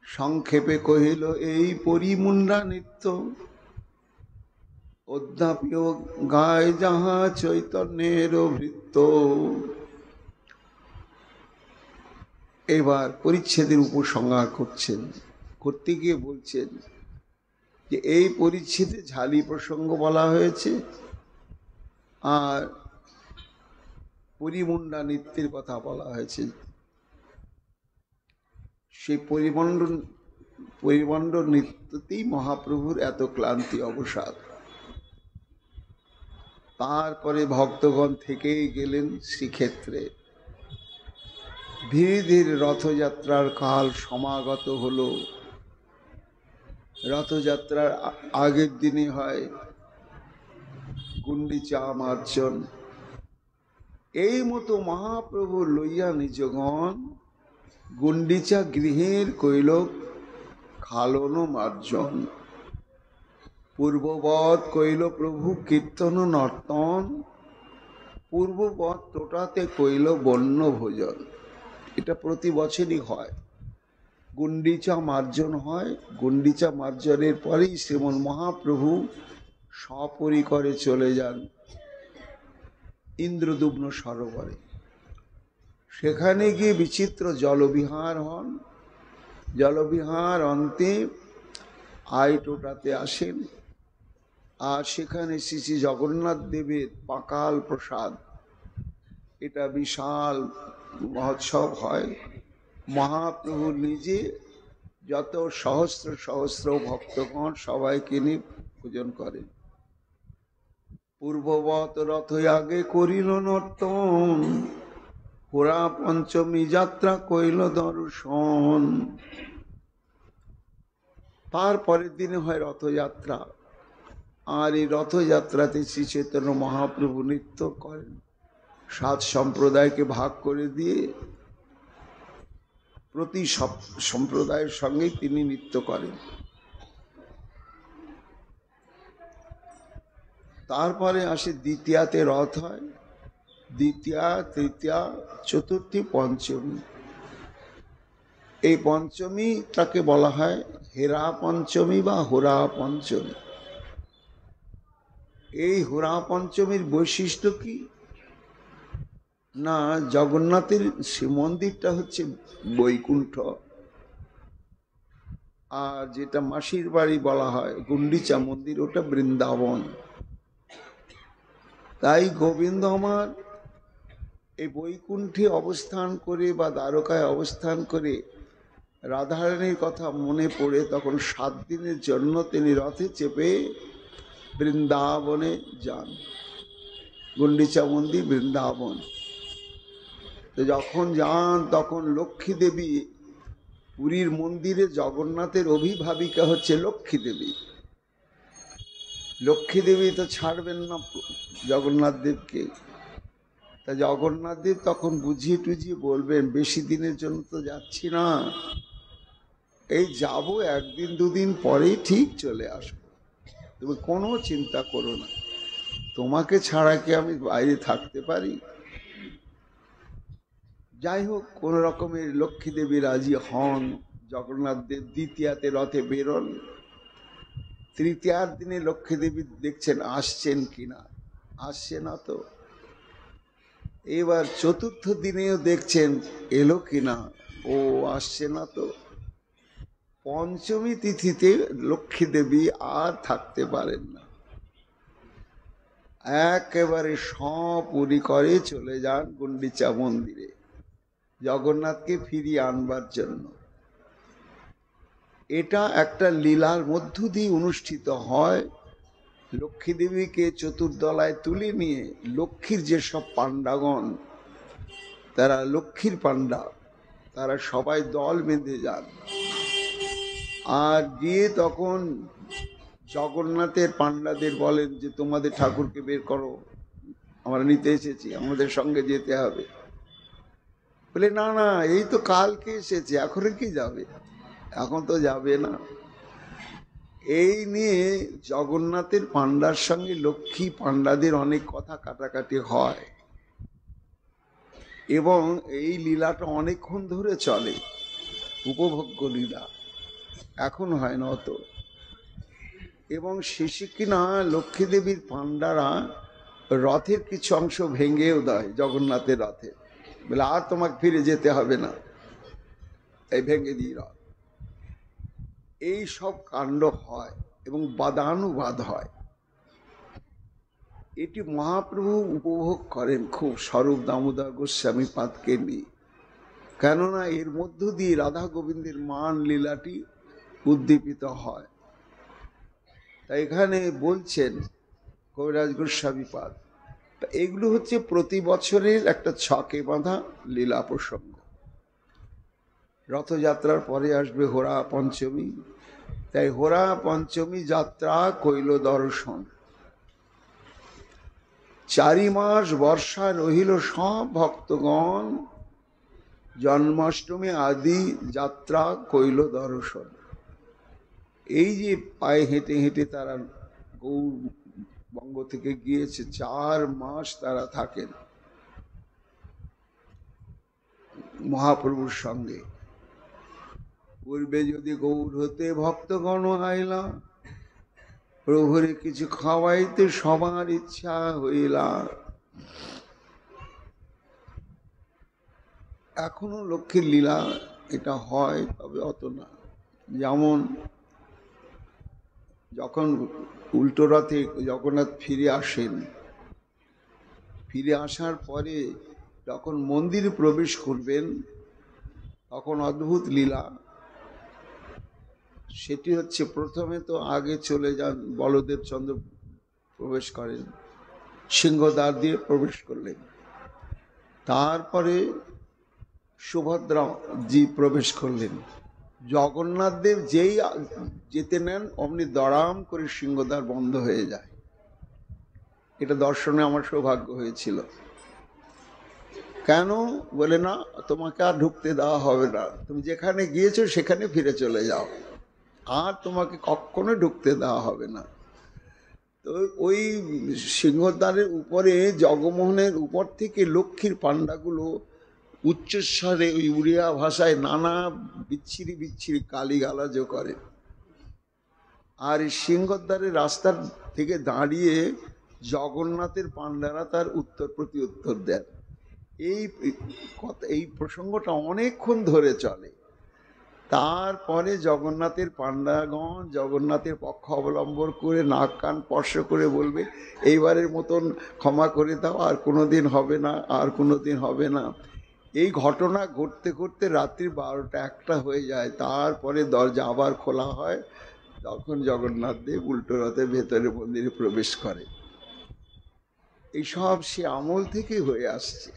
সংক্ষেপে কহিল এই পরিমুন্ডা নৃত্য, অদ্যাপিও গায় যাহা চৈতন্যের ভৃত্য। এবার পরিচ্ছেদের উপসংহার করতে গিয়ে বলছেন যে এই পরিচ্ছেদে ঝালি প্রসঙ্গ বলা হয়েছে আর পরিমুন্ডা নৃত্যের কথা বলা হয়েছে। সেই পরিমণ্ডল নৃত্যতেই মহাপ্রভুর এত ক্লান্তি অবসাদ। তারপরে ভক্তগণ থেকেই গেলেন শ্রীক্ষেত্রে। ধীরে ধীরে রথযাত্রার কাল সমাগত হলো। রথযাত্রার আগের দিনে হয় গুন্ডিচা মার্জন। এই মতো মহাপ্রভু লইয়া নিজগণ গুন্ডিচা গৃহের কইল খালন মার্জন। পূর্ববৎ কইল প্রভু কীর্তন নর্তন, পূর্ববৎ টোটাতে কইল বন্য ভোজন। এটা প্রতি বছরই হয়, গুন্ডিচা মার্জন হয়। গুন্ডিচা মার্জনের পরেই শ্রীমন মহাপ্রভু সপরিকরে চলে যান ইন্দ্রদুম্ন সরোবরে। সেখানে গিয়ে বিচিত্র জলবিহার হন। জলবিহার অন্তে আইটোটাতে আসেন, আর সেখানে শ্রী শ্রী জগন্নাথ দেবের পাকাল প্রসাদ, এটা বিশাল মহোৎসব হয়। মহাপ্রভু নিজে যত সহস্র সহস্র ভক্তগণ সবাইকে নিয়ে পূজন করেন। পূর্ববৎ রথ আগে করিল নর্তন, হোরা পঞ্চমী যাত্রা কইল দর্শন। তারপরের দিনে হয় রথযাত্রা, আর এই রথযাত্রাতে শ্রী চৈতন্য মহাপ্রভু নৃত্য করেন। 7 সম্প্রদায়কে ভাগ করে দিয়ে প্রতি সম্প্রদায়ের সঙ্গে তিনি নৃত্য করেন। তারপরে আসে দ্বিতীয়াতে রথ হয়, দ্বিতীয়া, তৃতীয়া, চতুর্থী, পঞ্চমী। এই পঞ্চমী তাকে বলা হয় হেরা পঞ্চমী বা হোরা পঞ্চমী। এই হোরা পঞ্চমীর বৈশিষ্ট্য কি না, জগন্নাথের শ্রীমন্দিরটা হচ্ছে বৈকুণ্ঠ, আর যেটা মাসির বাড়ি বলা হয় গুন্ডিচা মন্দির, ওটা বৃন্দাবন। তাই গোবিন্দ আমার এই বৈকুণ্ঠে অবস্থান করে বা দ্বারকায় অবস্থান করে রাধারানীর কথা মনে পড়ে তখন 7 দিনের জন্য তিনি রথে চেপে বৃন্দাবনে যান। গুন্ডিচা মন্দির বৃন্দাবন। তো যখন যান তখন লক্ষ্মী দেবী, পুরীর মন্দিরে জগন্নাথের অভিভাবিকা হচ্ছে লক্ষ্মী দেবী। লক্ষ্মী দেবী তো ছাড়বেন না জগন্নাথ দেবকে। তা জগন্নাথ দেব তখন বুঝিয়ে টুঝিয়ে বলবেন, বেশি দিনের জন্য তো যাচ্ছি না, এই যাব 1 দিন 2 দিন পরেই ঠিক চলে আসবো, তুমি কোনো চিন্তা করো না। তোমাকে ছাড়া কি আমি বাইরে থাকতে পারি? যাই হোক, কোন রকমের লক্ষ্মী দেবী রাজি হন, জগন্নাথ দেব দ্বিতীয়াতে রথে বেরোন। তৃতীয়ার দিনে লক্ষ্মী দেবী দেখছেন আসছেন কিনা, আসছে না তো। এবার চতুর্থ দিনেও দেখছেন এলো কিনা, ও আসছে না তো। পঞ্চমী তিথিতে লক্ষ্মী দেবী আর থাকতে পারেন না, একেবারে সপুরি করে চলে যান গুন্ডিচা মন্দিরে জগন্নাথকে ফিরিয়ে আনবার জন্য। এটা একটা লীলার মধ্য দিয়ে অনুষ্ঠিত হয়। লক্ষ্মী দেবীকে চতুর্দলায় তুলে নিয়ে লক্ষ্মীর যেসব পাণ্ডাগণ, তারা লক্ষ্মীর পাণ্ডা, তারা সবাই দল বেঁধে যান। আর গিয়ে তখন জগন্নাথের পাণ্ডাদের বলেন যে তোমাদের ঠাকুরকে বের করো, আমরা নিতে এসেছি, আমাদের সঙ্গে যেতে হবে। বলে না না, এই তো কালকে এসেছে, এখন কি যাবে, এখন তো যাবে না। এই নিয়ে জগন্নাথের পাণ্ডার সঙ্গে লক্ষ্মী পাণ্ডাদের অনেক কথা কাটাকাটি হয় এবং এই লীলাটা অনেকক্ষণ ধরে চলে, উপভোগ্য লীলা, এখন হয় না অত। এবং শেষে কিনা লক্ষ্মী দেবীর পাণ্ডারা রথের কিছু অংশ ভেঙেও দেয় জগন্নাথের রথে, বলে আর তোমাকে ফিরে যেতে হবে না, এই ভেঙে দিই রথ। এই সব কাণ্ড হয় এবং বাদানুবাদ হয়। এটি মহাপ্রভু উপভোগ করেন খুব স্বরূপ দামোদর গোস্বামী পাদকে নিয়ে, কেননা এর মধ্য দিয়ে রাধা গোবিন্দের মান লীলাটি উদ্দীপিত হয়। তাই এখানে বলছেন কবিরাজ গোস্বামী পাদ, এগুলো হচ্ছে প্রতি বছরের একটা ছকে বাঁধা লীলা প্রসঙ্গ। রথযাত্রার পরে আসবে হোরা পঞ্চমী, তাই হোরা পঞ্চমী যাত্রা কইল দর্শন। 4 মাস বর্ষা রহিল সব ভক্তগণ, জন্মাষ্টমী আদি যাত্রা কইল দর্শন। এই যে পায়ে হেঁটে হেঁটে তারা গৌরবঙ্গ থেকে গিয়েছে, 4 মাস তারা থাকেন মহাপ্রভুর সঙ্গে। পূর্বে যদি গৌর হতে ভক্তগণ আইলা, প্রভুরে কিছু খাওয়াইতে সবার ইচ্ছা হইলা। এখনো লক্ষ্মীর লীলা এটা হয়, তবে অত না। যেমন যখন উল্টো রথে জগন্নাথ ফিরে আসেন, ফিরে আসার পরে যখন মন্দিরে প্রবেশ করবেন, তখন অদ্ভুত লীলা। সেটি হচ্ছে, প্রথমে তো আগে চলে যান বলদেব চন্দ্র, প্রবেশ করেন সিংহদ্বার দিয়ে প্রবেশ করলেন। তারপরে সুভদ্রা জি প্রবেশ করলেন। জগন্নাথ দেব যেই যেতে নেন অমনি দড়াম করে সিংহদ্বার বন্ধ হয়ে যায়। এটা দর্শনে আমার সৌভাগ্য হয়েছিল। কেন বলে, না তোমাকে আর ঢুকতে দেওয়া হবে না, তুমি যেখানে গিয়েছো সেখানে ফিরে চলে যাও, আর তোমাকে কখনো ঢুকতে দেওয়া হবে না। তো ওই সিংহদ্বারের উপরে জগমোহনের উপর থেকে লক্ষ্মীর পাণ্ডাগুলো উচ্চস্বরে ওই উড়িয়া ভাষায় নানা বিচ্ছিরি বিচ্ছিরি গালিগালাজও করে। আর এই সিংহদ্বারের রাস্তার থেকে দাঁড়িয়ে জগন্নাথের পাণ্ডারা তার উত্তর প্রতি উত্তর দেন। এই প্রসঙ্গটা অনেকক্ষণ ধরে চলে। তারপরে জগন্নাথের পাণ্ডাগণ জগন্নাথের পক্ষ অবলম্বন করে নাক কান স্পর্শ করে বলবে, এইবারের মতন ক্ষমা করে দাও, আর কোনোদিন হবে না, আর কোনোদিন হবে না। এই ঘটনা ঘটতে ঘটতে রাত্রি 12টা 1টা হয়ে যায়। তারপরে দরজা আবার খোলা হয়, তখন জগন্নাথ দেব উল্টো রথে ভেতরে মন্দিরে প্রবেশ করে। এইসব সে আমল থেকে হয়ে আসছে,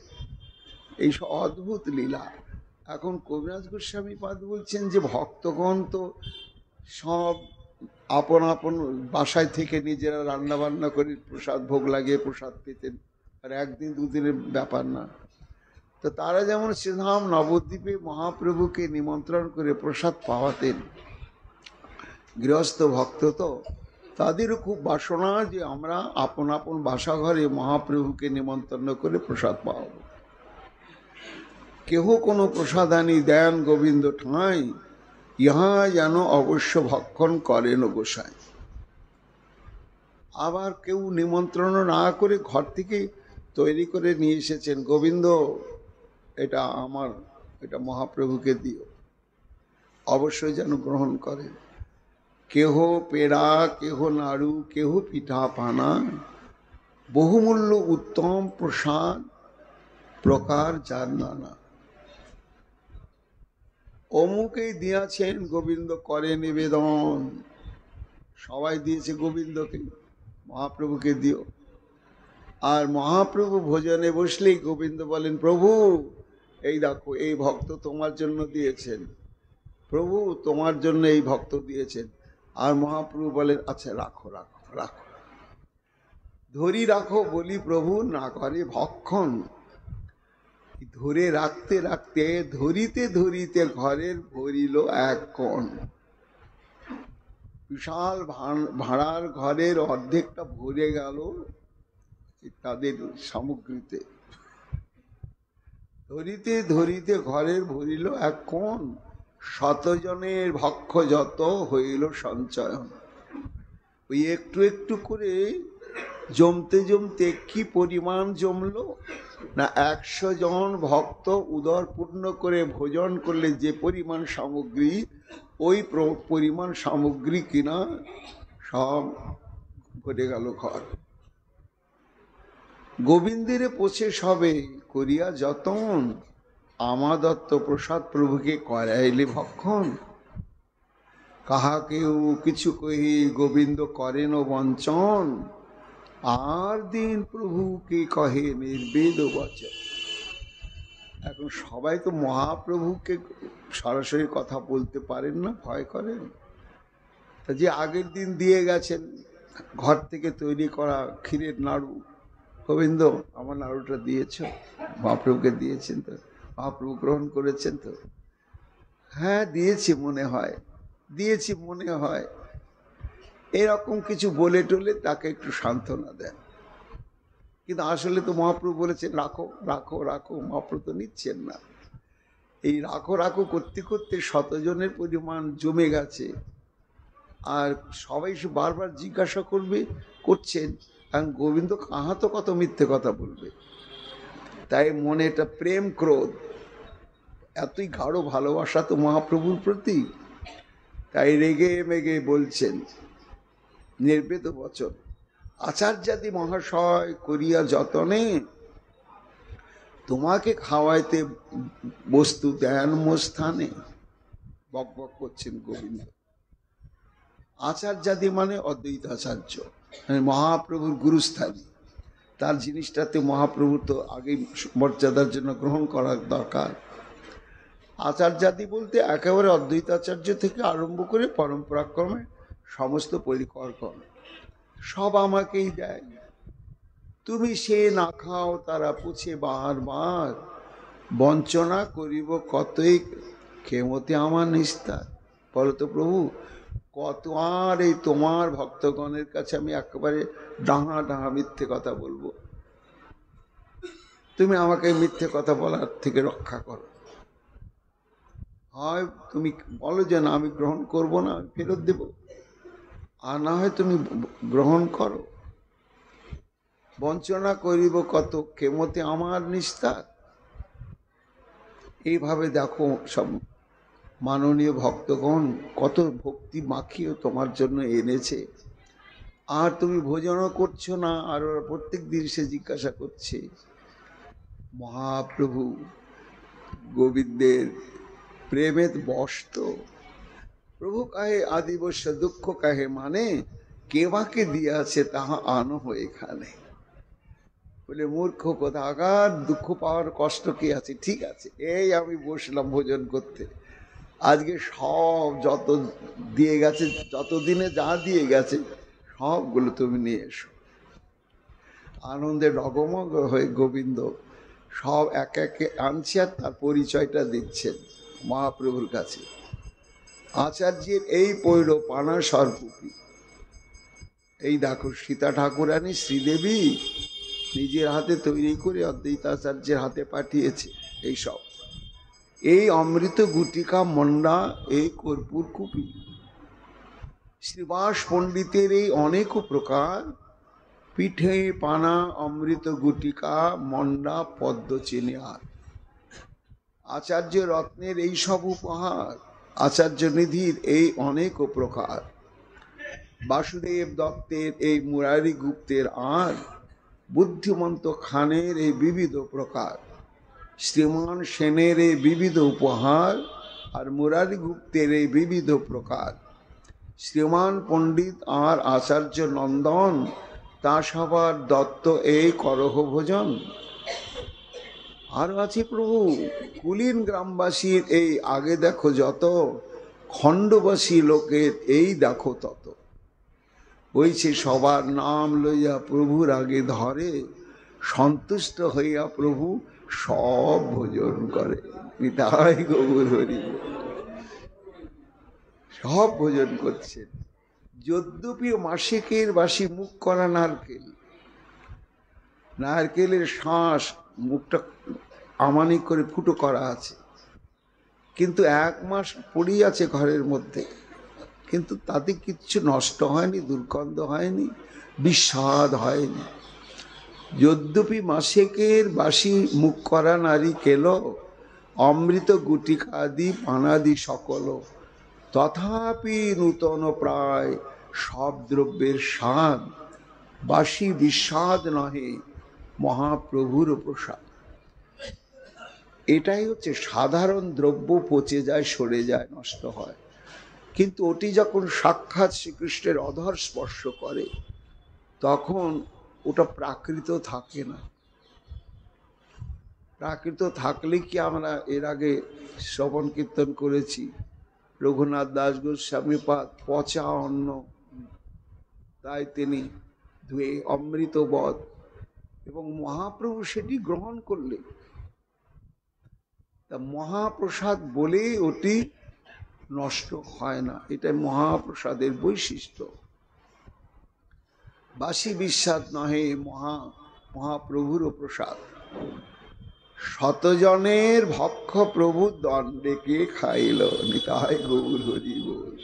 এইসব অদ্ভুত লীলা। এখন কবিরাজ গোস্বামী পাদ বলছেন যে ভক্তগণ তো সব আপন আপন বাসায় থেকে নিজেরা রান্না বান্না করে প্রসাদ ভোগ লাগিয়ে প্রসাদ পেতেন, আর একদিন দুদিনের ব্যাপার না। তো তারা যেমন শ্রীধাম নবদ্বীপে মহাপ্রভুকে নিমন্ত্রণ করে প্রসাদ পাওয়াতেন, গৃহস্থ ভক্ত তো তাদেরও খুব বাসনা যে আমরা আপন আপন বাসাঘরে মহাপ্রভুকে নিমন্ত্রণ করে প্রসাদ পাওয়াব। কেহ কোনো প্রসাদানি দেন গোবিন্দ ঠাঁই, ইহা যেন অবশ্য ভক্ষণ করেন গোসাই। আবার কেউ নিমন্ত্রণ না করে ঘর থেকে তৈরি করে নিয়ে এসেছেন, গোবিন্দ এটা আমার, এটা মহাপ্রভুকে দিও, অবশ্যই যেন গ্রহণ করেন। কেহ পেড়া, কেহ নাড়ু, কেহ পিঠা পানা, বহুমূল্য উত্তম প্রসাদ প্রকার যার নানা। অমুকেই দিয়াছেন গোবিন্দ করে নিবেদন, সবাই দিয়েছে গোবিন্দকে, মহাপ্রভুকে দিও। আর মহাপ্রভু ভোজনে বসলেই গোবিন্দ বলেন, প্রভু এই দেখো এই ভক্ত তোমার জন্য দিয়েছেন, প্রভু তোমার জন্য এই ভক্ত দিয়েছেন। আর মহাপ্রভু বলেন, আচ্ছা রাখো রাখো রাখো, ধরি রাখো বলি প্রভু না করে ভক্ষণ। ধরে রাখতে রাখতে ধরিতে ধরিতে ঘরের ভরিল এক কোণ। বিশাল ভাড়ার ঘরের অর্ধেকটা ভরে গেল তাদের সামগ্রীতে। ধরিতে ধরিতে ঘরের ভরিল এক কোণ, শতজনের ভক্ষ যত হইল সঞ্চয়ন। ওই একটু একটু করে জমতে জমতে কি পরিমাণ জমলো না, 100 জন ভক্ত উদর পূর্ণ করে ভোজন করলে যে পরিমাণ সামগ্রী, ওই পরিমাণ সামগ্রী কিনা সব ভরে গেল ঘর। গোবিন্দের পোছে সবে করিয়া যতন, আমাদত্ত প্রসাদ প্রভুকে করাইলে ভক্ষণ। কাহাকেও কিছু কহি গোবিন্দ করেন বঞ্চন, আর দিন প্রভুকে কহে নির্বেদ বচন। এখন সবাই তো মহাপ্রভুকে সরাসরি কথা বলতে পারেন না, ভয় করেন। তা যে আগের দিন দিয়ে গেছেন ঘর থেকে তৈরি করা ক্ষীরের নাড়ু, গোবিন্দ আমার নাড়ুটা দিয়েছ, মহাপ্রভুকে দিয়েছেন তো, মহাপ্রভু গ্রহণ করেছেন তো? হ্যাঁ দিয়েছি মনে হয়, দিয়েছি মনে হয়, এরকম কিছু বলে টলে তাকে একটু সান্ত্বনা দেন। কিন্তু আসলে তো মহাপ্রভু বলেছেন রাখো রাখো রাখো, মহাপ্রভু তো নিচ্ছেন না। এই রাখো রাখো করতে করতে 100 জনের পরিমাণ জমে গেছে। আর সবাই বারবার জিজ্ঞাসা করছেন, কারণ গোবিন্দ কাহা তো কত মিথ্যে কথা বলবে। তাই মনে এটা প্রেম ক্রোধ, এতই গাঢ় ভালোবাসা তো মহাপ্রভুর প্রতি, তাই রেগে মেগে বলছেন নির্বেদ বচন। আচার্যাদি মহাশয় করিয়া যতনে, তোমাকে খাওয়াইতে বস্তু দেন মোস্থানে। বক বক করছেন গোবিন্দ। আচার্যাদি মানে অদ্বৈত আচার্য, মানে মহাপ্রভুর গুরুস্থানী। তার জিনিসটাতে মহাপ্রভুর তো আগেই মর্যাদার জন্য গ্রহণ করার দরকার। আচার্যাদি বলতে একেবারে অদ্বৈতাচার্য থেকে আরম্ভ করে পরম্পরাক্রমে সমস্ত পরিকর্কণ সব আমাকেই দেয়। তুমি সে না খাও তারা পুছে বারবার, বঞ্চনা করিব কতই ক্ষেমতে আমার নিস্তার। বলতো প্রভু কত আর এই তোমার ভক্তগণের কাছে আমি একেবারে ডাহা ডাহা মিথ্যে কথা বলবো? তুমি আমাকে মিথ্যে কথা বলার থেকে রক্ষা করো। হয় তুমি বলো যে না আমি গ্রহণ করব না, আমি ফেরত দেব, আর না হয় তুমি গ্রহণ করো। বঞ্চনা করিব কত ক্ষেমতে আমার নিস্তার। এইভাবে দেখো সব মাননীয় ভক্তগণ কত ভক্তি মাখিয়ে তোমার জন্য এনেছে, আর তুমি ভোজনও করছো না। আর ওরা প্রত্যেক দিন সে জিজ্ঞাসা করছে মহাপ্রভু গোবিন্দের প্রেমের বস্ত। প্রভু কাহে আদিবশ্য দুঃখ কাহে মানে, কেবাকে দিয়াছে তাহা আনো এখানে। বলে মূর্খ কোথাকার, দুঃখ পাওয়ার কষ্ট কি আছে? ঠিক আছে, এই আমি বসলাম ভোজন করতে, আজকে সব যত দিয়ে গেছে, যতদিনে যা দিয়ে গেছে সবগুলো তুমি নিয়ে এসো। আনন্দে ডগমগ হয়ে গোবিন্দ সব এক একে আনছে, আর তার পরিচয়টা দিচ্ছেন মহাপ্রভুর কাছে। আচার্যের এই পৈর পানা সর্পুপি, এই দেখো সীতা ঠাকুরানী শ্রীদেবী নিজের হাতে তৈরি করে অদ্বৈতাচার্যের হাতে পাঠিয়েছে। এইসব এই অমৃত গুটিকা মন্ডা, এই কর্পূর কুপি, শ্রীবাস পণ্ডিতের এই অনেক প্রকার পিঠে পানা অমৃত গুটিকা মন্ডা পদ্ম চিনিয়ার, আচার্য রত্নের এই সব উপহার, আচার্য নিধির এই অনেক প্রকার, বাসুদেব দত্তের এই মুরারি গুপ্তের আর বুদ্ধিমন্ত খানের এই বিবিধ প্রকার, শ্রীমান সেনের এই বিবিধ উপহার আর মুরারি গুপ্তের এই বিবিধ প্রকার, শ্রীমান পণ্ডিত আর আচার্য নন্দন তা সবার দত্ত এই করহ ভোজন। আর আছে প্রভু কুলীন গ্রামবাসীর এই আগে দেখো যত, খণ্ডবাসী লোকের এই দেখো তত, বইছে সবার নাম লইয়া প্রভুর আগে ধরে, সন্তুষ্ট হইয়া প্রভু সব ভোজন করে। নিতাই গৌর হরি, সব ভোজন করছেন। যদ্যপি মাসিকের বাসি মুখ করা নারকেল, নারকেলের শ্বাস মুখটা আমানি করে ফুটো করা আছে, কিন্তু 1 মাস পড়েই আছে ঘরের মধ্যে, কিন্তু তাতে কিচ্ছু নষ্ট হয়নি, দুর্গন্ধ হয়নি, বিস্বাদ হয়নি। যদ্যপি মাসিকের বাসি মুখ করা নারিকেল, অমৃত গুটিকাদি পানাদি সকল, তথাপি নূতন প্রায় সব দ্রব্যের স্বাদ, বাসি বিস্বাদ নহে মহাপ্রভুর প্রসাদ। এটাই হচ্ছে সাধারণ দ্রব্য, পচে যায়, সরে যায়, নষ্ট হয়, কিন্তু ওটি যখন সাক্ষাৎ শ্রীকৃষ্ণের অধর স্পর্শ করে তখন ওটা প্রাকৃত থাকে না। প্রাকৃত থাকলে কি আমরা এর আগে শ্রবণ কীর্তন করেছি, রঘুনাথ দাস গোস্বামী পাদ পচা অন্ন, তাই তিনি ধুয়ে অমৃতবৎ, এবং মহাপ্রভু সেটি গ্রহণ করলে তা মহাপ্রসাদ বলে ওটি নষ্ট হয় না। এটা মহাপ্রসাদের বৈশিষ্ট্য। বাসি বিস্বাদ নহে মহাপ্রভুর প্রসাদ। শতজনের ভক্ষ প্রভু দণ্ডে খাইল, নিতাই গৌর হরি বল।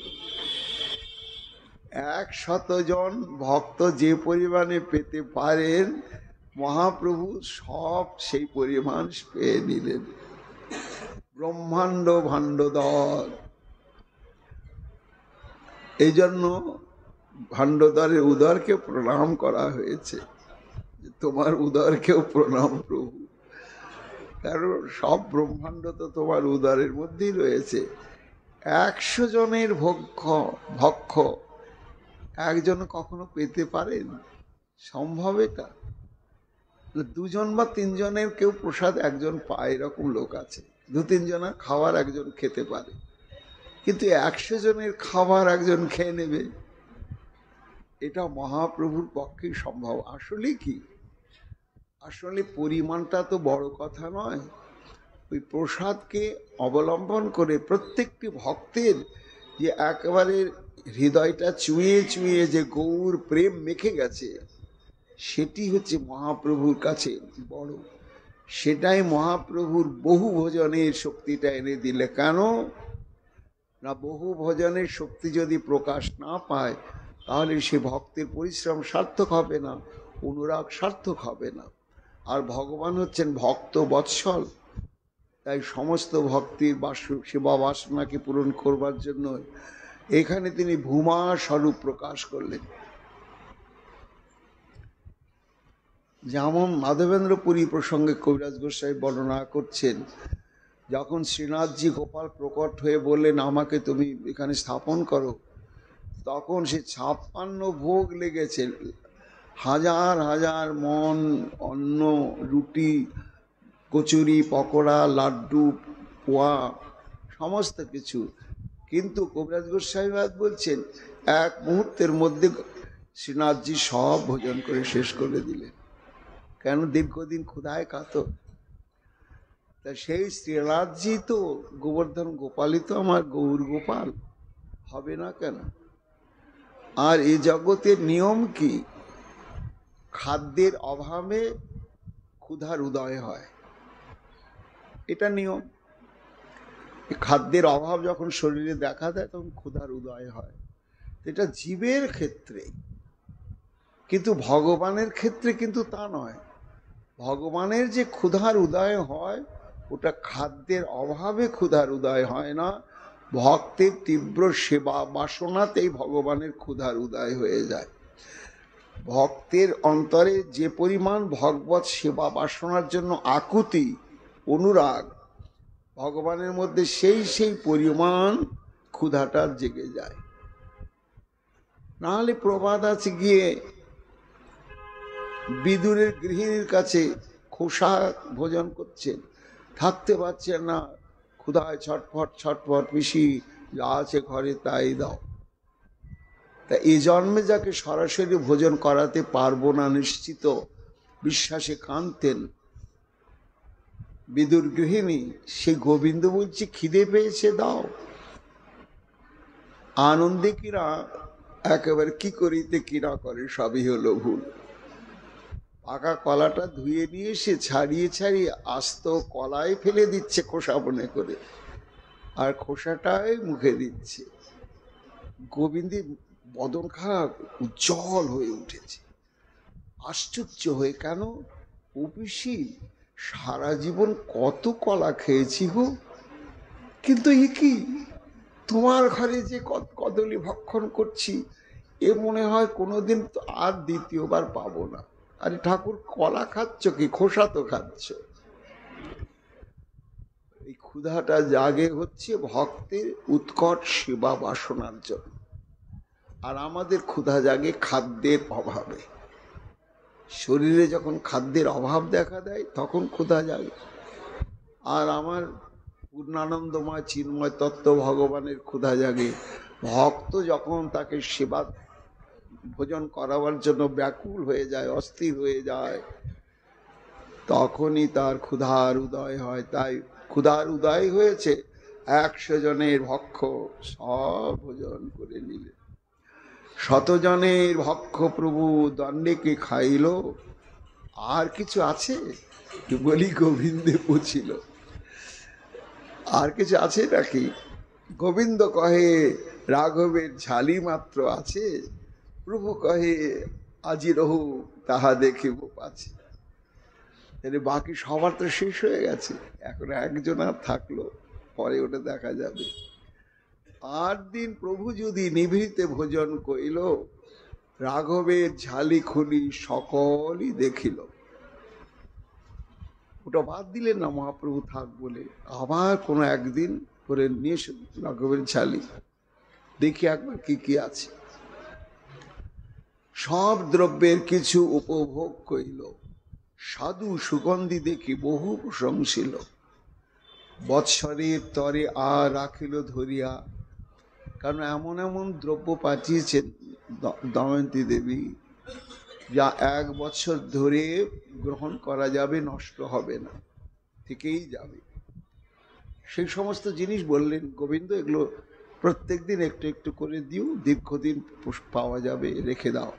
100 জন ভক্ত যে পরিমাণে পেতে পারেন, মহাপ্রভু সব সেই পরিমাণ পেয়ে নিলেন। ব্রহ্মাণ্ড ভাণ্ডধর, এই জন্য ভাণ্ডধরের উদরকে প্রণাম করা হয়েছে, তোমার উদরকেও প্রণাম প্রভু, কারণ সব ব্রহ্মাণ্ড তো তোমার উদরের মধ্যেই রয়েছে। 100 জনের ভক্ষ একজন কখনো পেতে পারেন? সম্ভব এটা? 2 জন বা 3 জনের কেউ প্রসাদ একজন পায়, এরকম লোক আছে। 2-3 জনের খাবার একজন খেতে পারে, কিন্তু 100 জনের খাবার একজন খেয়ে নেবে, এটা মহাপ্রভুর পক্ষেই সম্ভব। আসলে কি, আসলে পরিমাণটা তো বড় কথা নয়, ওই প্রসাদকে অবলম্বন করে প্রত্যেকটি ভক্তের যে একেবারে হৃদয়টা চুঁয়ে চুঁয়ে যে গৌর প্রেম মেখে গেছে, সেটি হচ্ছে মহাপ্রভুর কাছে বড়। সেটাই মহাপ্রভুর বহু ভোজনের শক্তিটা এনে দিলে। কেন না, বহু ভোজনের শক্তি যদি প্রকাশ না পায় তাহলে সে ভক্তের পরিশ্রম সার্থক হবে না, অনুরাগ সার্থক হবে না। আর ভগবান হচ্ছেন ভক্ত বৎসল, তাই সমস্ত ভক্তির সেবা বাসনাকে পূরণ করবার জন্য এখানে তিনি ভূমা স্বরূপ প্রকাশ করলেন। যেমন মাধবেন্দ্র পুরী প্রসঙ্গে কবিরাজ গোস্বামী বর্ণনা করছেন, যখন শ্রীনাথজি গোপাল প্রকট হয়ে বললেন আমাকে তুমি এখানে স্থাপন করো, তখন সে 56 ভোগ লেগেছে, হাজার হাজার মন অন্ন, রুটি, কচুরি, পকোড়া, লাড্ডু, পোয়া, সমস্ত কিছু। কিন্তু কবিরাজ গোস্বামী বলছেন 1 মুহূর্তের মধ্যে শ্রীনাথজি সব ভোজন করে শেষ করে দিলেন। কেন? দীর্ঘদিন ক্ষুধায় কাতর। তা সেই শ্রীনাথজি তো গোবর্ধন গোপালই তো আমার গৌর গোপাল, হবে না কেন? আর এই জগতের নিয়ম কি? খাদ্যের অভাবে ক্ষুধার উদয় হয়, এটা নিয়ম। খাদ্যের অভাব যখন শরীরে দেখা দেয় তখন ক্ষুধার উদয় হয়, এটা জীবের ক্ষেত্রে। কিন্তু ভগবানের ক্ষেত্রে কিন্তু তা নয়। ভগবানের যে ক্ষুধার উদয় হয় ওটা খাদ্যের অভাবে ক্ষুধার উদয় হয় না, ভক্তের তীব্র সেবা বাসনাতেই ভগবানের ক্ষুধার উদয় হয়ে যায়। ভক্তের অন্তরে যে পরিমাণ ভগবত সেবা বাসনার জন্য আকুতি অনুরাগ, ভগবানের মধ্যে সেই পরিমাণ ক্ষুধাটা জেগে যায়। নাহলে প্রবাদ আছে, গিয়ে বিদুরের গৃহিণীর কাছে খোসা ভোজন করছেন, থাকতে পারছেন না, ক্ষুধায় ছটফট ছটফট, পিসি যা আছে ঘরে তাই দাও। তা এই জন্মে যাকে সরাসরি ভোজন করাতে পারবো না নিশ্চিত বিশ্বাসে কাঁদতেন বিদুর গৃহিণী, সে গোবিন্দ বলছে খিদে পেয়েছে দাও। আনন্দে কিরা একেবারে কি করিতে কিরা করে, সবই হলো ভুল। পাকা কলাটা ধুয়ে নিয়ে সে ছাড়িয়ে ছাড়িয়ে আস্ত কলায় ফেলে দিচ্ছে খোসা মনে করে, আর খোসাটাই মুখে দিচ্ছে। গোবিন্দের বদন খারাপ উজ্জ্বল হয়ে উঠেছে, আশ্চর্য হয়ে, কেন ও পিসি সারা জীবন কত কলা খেয়েছি গো, কিন্তু এ কি তোমার ঘরে যে কদলি ভক্ষণ করছি এ মনে হয় কোনোদিন আর দ্বিতীয়বার পাবো না। আরে ঠাকুর, কলা খাচ্ছ কি, খোসা তো খাচ্ছ। এই ক্ষুধাটা জাগে হচ্ছে ভক্তের উৎকট সেবা বাসনার জন্য, আর আমাদের ক্ষুধা জাগে খাদ্যের অভাবে। শরীরে যখন খাদ্যের অভাব দেখা দেয় তখন ক্ষুধা জাগে। আর আমার পূর্ণানন্দময় চিন্ময় তত্ত্ব ভগবানের ক্ষুধা জাগে। ভক্ত যখন তাকে সেবা ভোজন করাবার জন্য ব্যাকুল হয়ে যায়, অস্থির হয়ে যায়, তখনই তার ক্ষুধার উদয় হয়। তাই ক্ষুধার উদয় হয়েছে, 100 জনের ভক্ষ সব ভোজন করে নিলে। 100 জনের ভক্ষ প্রভু দণ্ডেকে খাইল, আর কিছু আছে? বলি গোবিন্দে পুছিল, আর কিছু আছে নাকি? গোবিন্দ কহে রাঘবের ঝালি মাত্র আছে, প্রভু কহে আজি রহু তাহা দেখিব পাছে। বাকি সবার তো শেষ হয়ে গেছে, এখন একজন আর থাকলো, পরে ওটা দেখা যাবে। 8 দিন প্রভু যদি নিভৃতে ভোজন কইল, রাঘবের ঝালি খুলি সকলই দেখিল। ওটা বাদ দিলেন না মহাপ্রভু থাক বলে, আবার কোনো একদিন করে নিয়ে রাঘবের ঝালি দেখি একবার কি কি আছে। সব দ্রব্যের কিছু উপভোগ কইল, সাধু সুগন্ধি দেখি বহু প্রশংসিল। বৎসরের তরে আর রাখিল ধরিয়া, কারণ এমন এমন দ্রব্য পাঠিয়েছেন দময়ন্তী দেবী যা 1 বছর ধরে গ্রহণ করা যাবে, নষ্ট হবে না, থেকেই যাবে। সেই সমস্ত জিনিস বললেন গোবিন্দ, এগুলো প্রত্যেক দিন একটু একটু করে দিও, দীর্ঘদিন পাওয়া যাবে, রেখে দাও।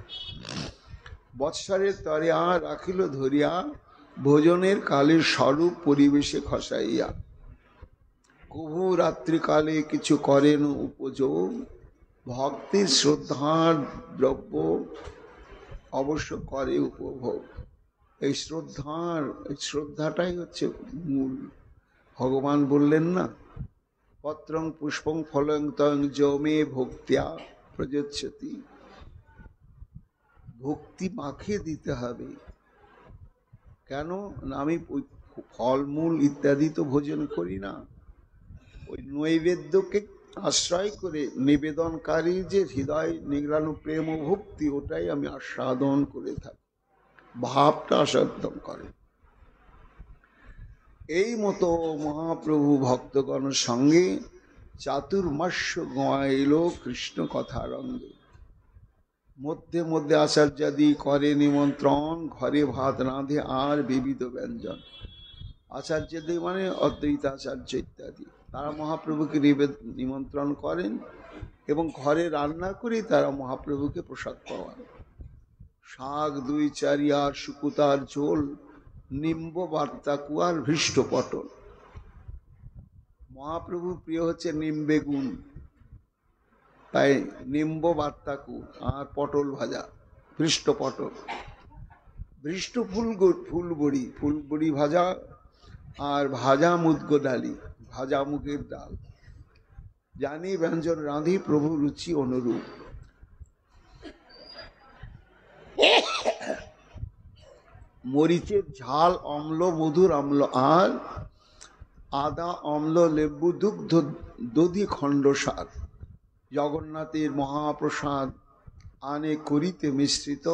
বৎসরের তরে আর রাখিল ধরিয়া, ভোজনের কালে স্বরূপ পরিবেশে খসাইয়া। কভু রাত্রিকালে কিছু করেন উপযোগ, ভক্তির শ্রদ্ধার দ্রব্য অবশ্য করে উপভোগ। এই শ্রদ্ধাটাই হচ্ছে মূল। ভগবান বললেন না, পত্রং পুষ্পং ফলং তং যমে ভক্তিয়া প্রযচ্ছতি। ভক্তি মাখিয়ে দিতে হবে। কেন না, আমি ওই ফলমূল ইত্যাদি তো ভোজন করি না, ওই নৈবেদ্যকে আশ্রয় করে নিবেদনকারীর যে হৃদয় নিংড়ানো প্রেম ও ভক্তি, ওটাই আমি আস্বাদন করে থাকি, ভাবটা আস্বাদন করে। এই মতো মহাপ্রভু ভক্তগণের সঙ্গে চাতুর্মাস্য গোয়াইল কৃষ্ণ কথা রঙ্গে। মধ্যে মধ্যে আচার্যাদি করে নিমন্ত্রণ, ঘরে ভাত রাঁধে আর বিবিধ ব্যঞ্জন। আচার্যদের মানে অদ্বৈত আচার্য ইত্যাদি, তারা মহাপ্রভুকে নিমন্ত্রণ করেন, এবং ঘরে রান্না করে তারা মহাপ্রভুকে প্রসাদ পাওয়ান। শাক, দুই চারিয়ার, শুকুতার ঝোল, নিম্ব বার্তা কুয়ার, ভৃষ্ট পটল। মহাপ্রভু প্রিয় হচ্ছে নিম বেগুন, তাই নিম্ব বার্তাকু আর পটল ভাজা, ভৃষ্ট পটল, ভৃষ্ট ফুলবড়ি, ফুলবড়ি ভাজা, আর ভাজা মুদগো ডালি, ভাজা মুগের ডাল। জানি ব্যঞ্জন রাঁধি প্রভু রুচি অনুরূপ। মরিচের ঝাল, অম্ল, মধুর অম্ল, আর আদা, অম্ল, লেবু, দুগ্ধ, দধি খণ্ড সার। জগন্নাথের মহাপ্রসাদ আনে করিতে মিশ্রিত,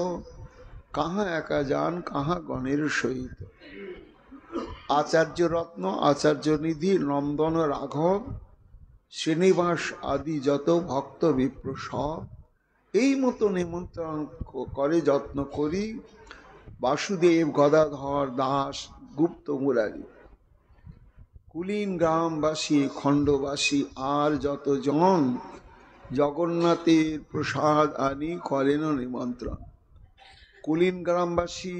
কাহা একা যান কাহা গণের সহিত। আচার্য রত্ন, আচার্য নিধি, নন্দন রাঘব, শ্রীনিবাস আদি যত ভক্ত বিপ্র সব, এই মতো নিমন্ত্রণ করে যত্ন করি বাসুদেব, গদাধর, দাস, গুপ্ত, মুরারি। কুলীন গ্রামবাসী, খণ্ডবাসী আর যত জন জগন্নাথের প্রসাদ আনি করেন নিমন্ত্রণ। কুলীন গ্রামবাসী,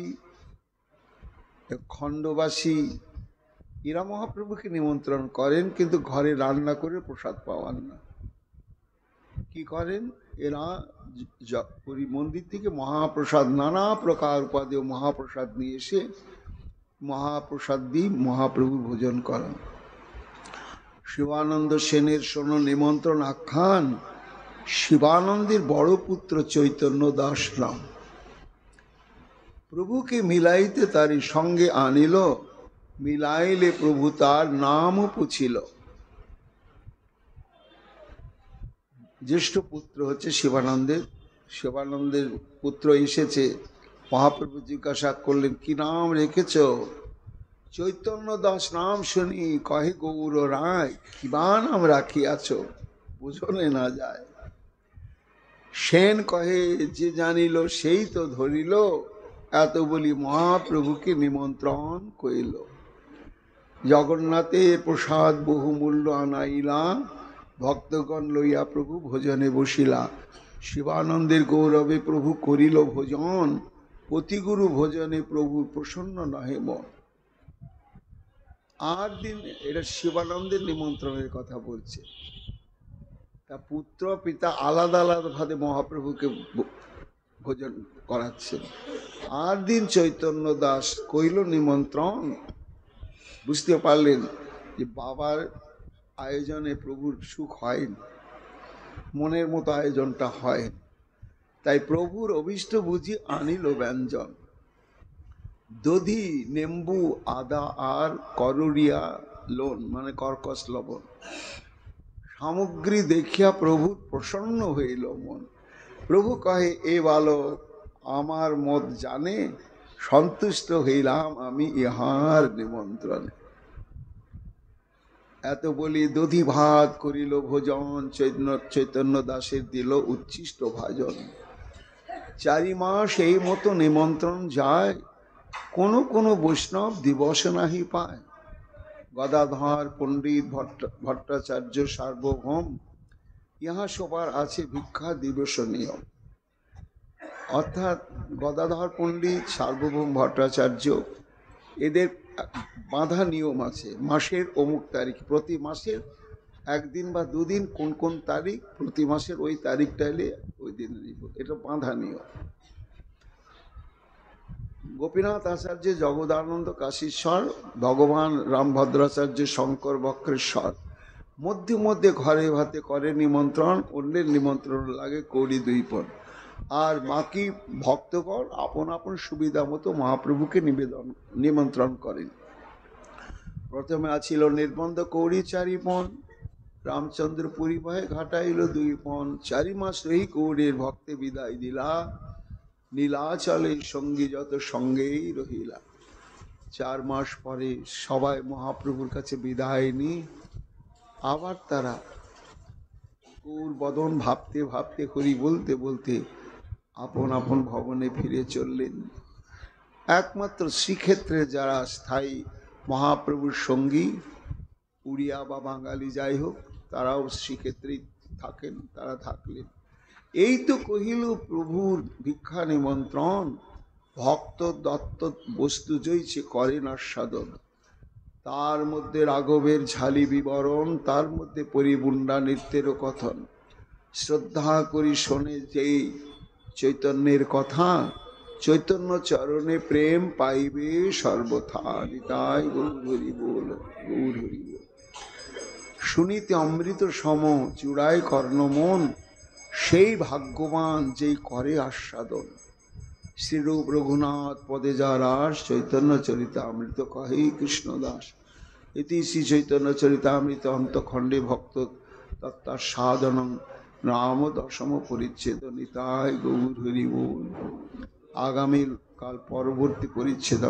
খণ্ডবাসী এরা মহাপ্রভুকে নিমন্ত্রণ করেন, কিন্তু ঘরে রান্না করে প্রসাদ পাওয়ান না। কি করেন এরা? মন্দির থেকে মহাপ্রসাদ, নানা প্রকার উপাদেয় মহাপ্রসাদ নিয়ে এসে মহাপ্রসাদ দিয়ে মহাপ্রভু ভোজন করেন। শিবানন্দ সেনের শোনো নিমন্ত্রণ আখ্যান, শিবানন্দের বড় পুত্র চৈতন্য দাস রাম। প্রভুকে মিলাইতে তারি সঙ্গে আনিল, মিলাইলে প্রভু তার নামও পুছিল। জ্যেষ্ঠ পুত্র হচ্ছে শিবানন্দের। শিবানন্দের পুত্র এসেছে, মহাপ্রভু জিজ্ঞাসা করলেন কি নাম রেখেছ? চৈতন্য দাস নাম শুনি কহে গৌর রায়, কি বা নাম রাখিয়াছ বুঝনে না যায়। সেন কহে যে জানিল সেই তো ধরিল, এত বলি মহাপ্রভুকে নিমন্ত্রণ করিল। জগন্নাথের প্রসাদ বহুমূল্য আনাইলা, ভক্তগণ লইয়া প্রভু ভোজনে বসিলা। শিবানন্দের গৌরবে প্রভু করিল ভোজন, পতিগুরু ভোজনে প্রভু প্রসন্ন নহে মন। আর দিন, এটা শিবানন্দের নিমন্ত্রণের কথা বলছে। তা পুত্র পিতা আলাদা আলাদা ভাবে মহাপ্রভুকে ভোজন করাচ্ছেন। আর দিন চৈতন্য দাস কইল নিমন্ত্রণ। বুঝতে পারলেন যে বাবার আয়োজনে প্রভুর সুখ হয়নি, মনের মতো আয়োজনটা হয়। তাই প্রভুর অভিষ্ট বুঝি আনিল ব্যঞ্জন, দধি, নেম্বু, আদা আর করুরিয়া লোন, মানে কর্কশ লবণ। সামগ্রী দেখিয়া প্রভু প্রসন্ন হইল মন। প্রভু কহে এ বালক আমার মত জানে, সন্তুষ্ট হইলাম আমি ইহার নিমন্ত্রণে। এত বলি দধি ভাত করিল ভোজন, চৈতন্য দাসের দিল উচ্ছিষ্ট ভাজন। 4 মাস এই মতো নিমন্ত্রণ যায়, কোনো বৈষ্ণব দিবস নাহি পায়। গদাধর, পণ্ডিত, ভট্টাচার্য, সার্বভৌম ইহা সবার আছে ভিক্ষা দিবস নিয়ম। অর্থাৎ গদাধর পণ্ডিত, সার্বভৌম, ভট্টাচার্য এদের বাঁধা নিয়ম আছে। মাসের অমুক তারিখ, প্রতি মাসের 1 দিন বা 2 দিন, কোন তারিখ, প্রতি মাসের ওই তারিখটা এলে ওই দিন দিব, এটা বাঁধা নিয়ম। গোপীনাথ আচার্য, জগদানন্দ কাশীশ্বর, ভগবান রামভদ্রাচার্য, শঙ্কর বক্রেশ্বর মধ্যে মধ্যে ঘরে ভাতে করে নিমন্ত্রণ, অন্যের নিমন্ত্রণ লাগে কৌড়ি 2 পণ। আর বাকি ভক্তগণ আপন আপন সুবিধা মতো মহাপ্রভুকে নিমন্ত্রণ করেন। প্রথমে আছিল নির্বন্ধ কৌড়ি 4 পণ, রামচন্দ্র পরিবাহে ঘাটাইল 2 পণ। 4 মাস রহি কৌড়ির ভক্তে বিদায় দিলা, নীলাচলে সঙ্গী যত সঙ্গেই রহিলা। 4 মাস পরে সবাই মহাপ্রভুর কাছে বিদায় নিয়ে আবার তারা গৌর বদন ভাবতে ভাবতে, হরি বলতে বলতে আপন আপন ভবনে ফিরে চললেন। একমাত্র শ্রীক্ষেত্রে যারা স্থায়ী মহাপ্রভুর সঙ্গী, উড়িয়া বা বাঙালি যাই হোক, তারাও শ্রীক্ষেত্রেই থাকেন, তারা থাকলেন। এই তো কহিল প্রভুর ভিক্ষা নিমন্ত্রণ, ভক্ত দত্ত বস্তু জয়ছে করেন আস্বাদন। তার মধ্যে রাঘবের ঝালি বিবরণ, তার মধ্যে পরিবুন্ডা নৃত্যেরও কথন। শ্রদ্ধা করি শোনে যেই চৈতন্যের কথা, চৈতন্য চরণে প্রেম পাইবে সর্বথা। নিতাই গৌর হরি বল, গৌর হরি বল। শুনিতে অমৃত সম চূড়ায় কর্ণমন, সেই ভাগ্যবান যেই করে আস্বাদন। শ্রীরূপ রঘুনাথ পদে যা রাস, চৈতন্য চরিতামৃত কহে কৃষ্ণদাস। ইতি শ্রী চৈতন্য চরিতামৃত অন্তখণ্ডে ভক্ত তত্ত্বাস্বাদনং নাম দশম পরিচ্ছেদ। নিতাই গৌর হরি বল। আগামী কাল পরবর্তী পরিচ্ছেদ।